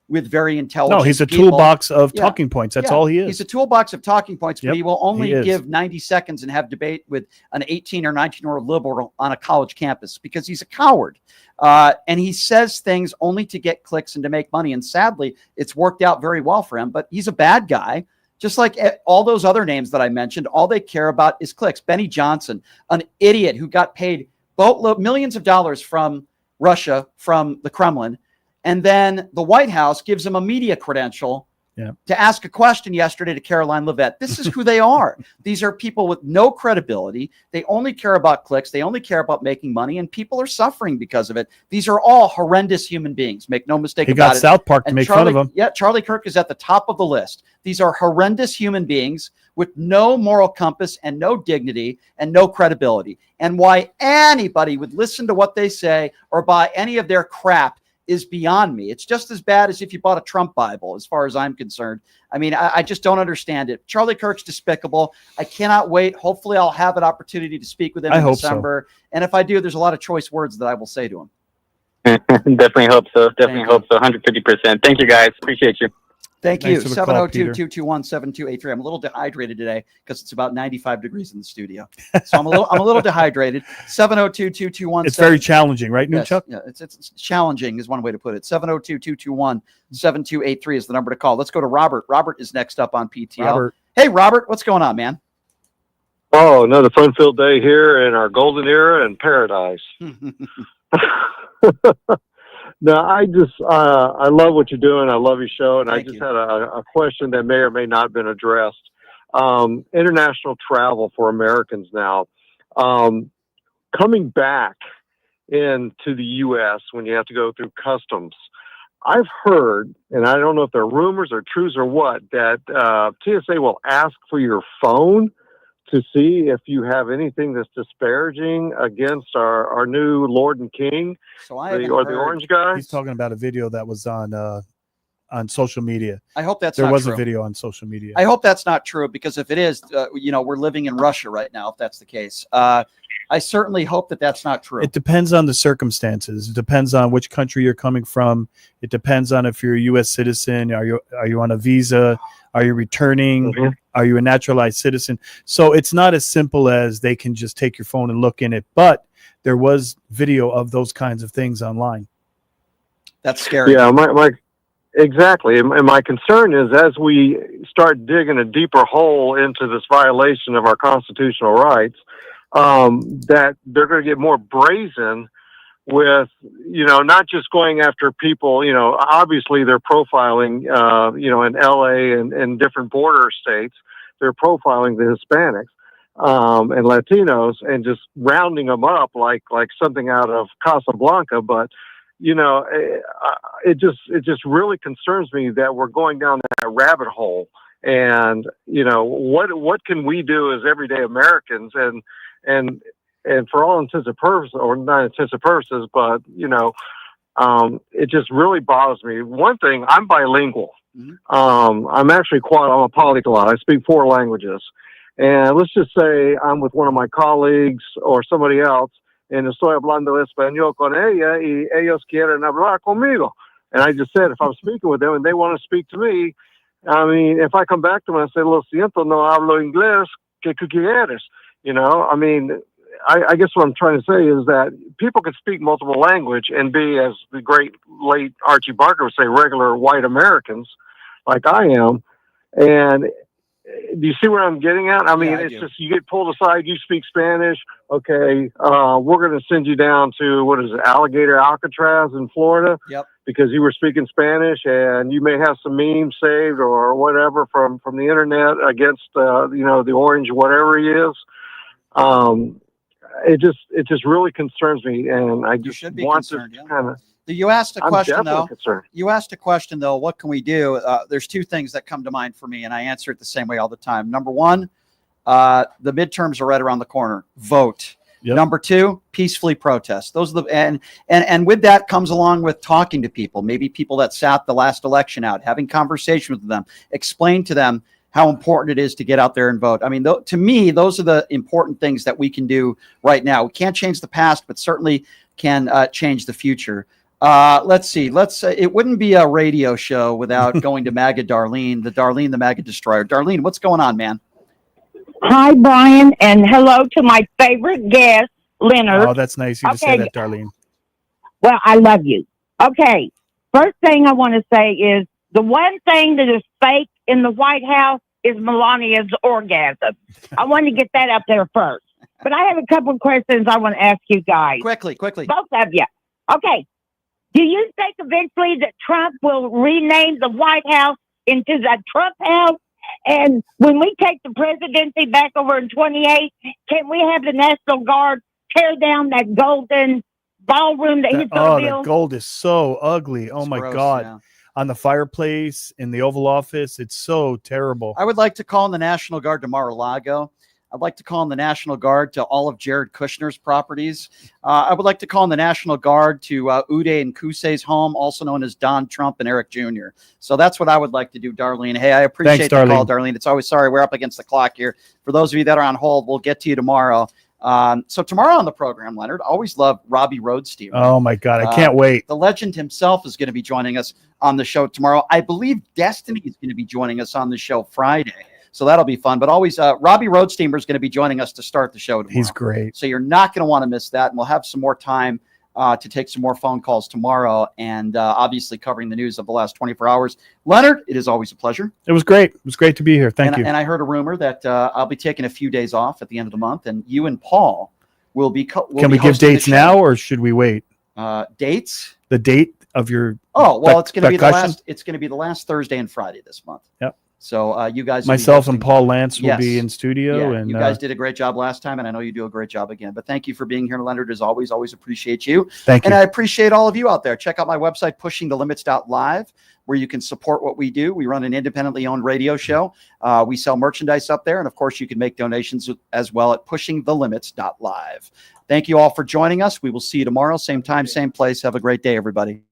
with very intelligent No, he's a people. toolbox of talking points. That's all he is. He's a toolbox of talking points, but he will only give 90 seconds and have debate with an 18 or 19-year-old liberal on a college campus because he's a coward. And he says things only to get clicks and to make money. And sadly, it's worked out very well for him, but he's a bad guy. Just like all those other names that I mentioned, all they care about is clicks. Benny Johnson, an idiot who got paid millions of dollars from Russia, from the Kremlin, and then the White House gives him a media credential to ask a question yesterday to Caroline Levitt. This is who they are. These are people with no credibility. They only care about clicks. They only care about making money, and people are suffering because of it. These are all horrendous human beings. Make no mistake He about got it. South Park to make fun of him. Yeah, Charlie Kirk is at the top of the list. These are horrendous human beings with no moral compass and no dignity and no credibility. And why anybody would listen to what they say or buy any of their crap is beyond me. It's just as bad as if you bought a Trump Bible, as far as I'm concerned. I mean, I just don't understand it. Charlie Kirk's despicable. I cannot wait. Hopefully I'll have an opportunity to speak with him in December. So. And if I do, there's a lot of choice words that I will say to him. Definitely hope so. Definitely hope so. 150%. Thank you, guys. Appreciate you. Thank you. 702-221-7283. I'm a little dehydrated today because it's about 95 degrees in the studio. So I'm a little dehydrated. 702-221. It's very challenging, right, Nunchuck? Yeah, it's challenging is one way to put it. 702-221-7283 is the number to call. Let's go to Robert. Robert is next up on PTL. Robert. Hey, Robert, what's going on, man? Oh, another fun-filled day here in our golden era and paradise. No, I love what you're doing. I love your show. And I just had a question that may or may not have been addressed. International travel for Americans now. Coming back into the U.S. when you have to go through customs, I've heard, and I don't know if they're rumors or truths or what, that TSA will ask for your phone to see if you have anything that's disparaging against our new Lord and King, so the orange guy. He's talking about a video that was on social media. I hope that's there not was true. A video on social media. I hope that's not true, because if it is, we're living in Russia right now. If that's the case, I certainly hope that that's not true. It depends on the circumstances. It depends on which country you're coming from. It depends on if you're a U.S. citizen. Are you on a visa? Are you returning? Mm-hmm. Are you a naturalized citizen? So it's not as simple as they can just take your phone and look in it. But there was video of those kinds of things online. That's scary. Yeah, exactly. And my concern is, as we start digging a deeper hole into this violation of our constitutional rights, that they're going to get more brazen with, not just going after people, obviously they're profiling, in LA and different border states, they're profiling the Hispanics, and Latinos and just rounding them up like something out of Casablanca. But, it just really concerns me that we're going down that rabbit hole. And, what can we do as everyday Americans and for all intents and purposes, or not intents and purposes, but, it just really bothers me. One thing, I'm bilingual. Mm-hmm. I'm actually I'm a polyglot. I speak 4 languages. And let's just say I'm with one of my colleagues or somebody else, and estoy hablando español con ella y ellos quieren hablar conmigo. And I just said, if I'm speaking with them and they want to speak to me, I mean, if I come back to them and say, lo siento, no hablo inglés, ¿qué quieres? I guess what I'm trying to say is that people can speak multiple language and be, as the great late Archie Barker would say, regular white Americans like I am. And do you see where I'm getting at? I mean, it's just, you get pulled aside, you speak Spanish. Okay. We're going to send you down to, Alligator Alcatraz in Florida. Yep. Because you were speaking Spanish, and you may have some memes saved or whatever from the internet against, the orange, whatever he is. It just really concerns me, and I just want to kind of. You asked a question, though. Concerned. You asked a question, though. What can we do? There's 2 things that come to mind for me, and I answer it the same way all the time. Number 1, the midterms are right around the corner. Vote. Yep. Number 2, peacefully protest. Those are the and with that comes along with talking to people, maybe people that sat the last election out, having conversations with them, explain to them how important it is to get out there and vote. I mean, to me, those are the important things that we can do right now. We can't change the past, but certainly can change the future. Let's see. It wouldn't be a radio show without going to MAGA Darlene, the MAGA Destroyer. Darlene, what's going on, man? Hi, Brian, and hello to my favorite guest, Leonard. Oh, that's nice of you to say that, Darlene. Well, I love you. Okay, first thing I want to say is the one thing that is fake in the White House is Melania's orgasm. I want to get that up there first. But I have a couple of questions I want to ask you guys. Quickly. Both of you. Okay. Do you think eventually that Trump will rename the White House into the Trump house. And when we take the presidency back over in 28, can we have the National Guard tear down that golden ballroom that he's going to build? The gold is so ugly. Oh, my gross, God. yeah. On the fireplace in the Oval Office, it's so terrible. I would like to call in the National Guard to Mar-a-Lago. I'd like to call in the National Guard to all of Jared Kushner's properties. I would like to call in the National Guard to Uday and Kusei's home, also known as Don Trump and Eric Jr. So that's what I would like to do, Darlene. Hey, I appreciate the call, Darlene. It's always sorry we're up against the clock here. For those of you that are on hold, we'll get to you tomorrow. So tomorrow on the program, Leonard, always love Robbie Roadsteamer. Oh, my God. I can't wait. The legend himself is going to be joining us on the show tomorrow. I believe Destiny is going to be joining us on the show Friday. So that'll be fun. But always, Robbie Roadsteamer is going to be joining us to start the show tomorrow. He's great. So you're not going to want to miss that. And we'll have some more time to take some more phone calls tomorrow and obviously covering the news of the last 24 hours. Leonard, it is always a pleasure. It was great. It was great to be here. Thank you. And I heard a rumor that I'll be taking a few days off at the end of the month, and you and Paul will be Can we give dates now, or should we wait? Dates? The date of your it's going to be the last. It's going to be the last Thursday and Friday this month. Yep. So you guys, myself and Paul Lance will be in studio, and you guys did a great job last time, and I know you do a great job again. But thank you for being here, Leonard. As always appreciate you. Thank you. And I appreciate all of you out there. Check out my website, pushingthelimits.live, where you can support what we do. We run an independently owned radio show. We sell merchandise up there, and of course, you can make donations as well at pushingthelimits.live. Thank you all for joining us. We will see you tomorrow, same time, same place. Have a great day, everybody.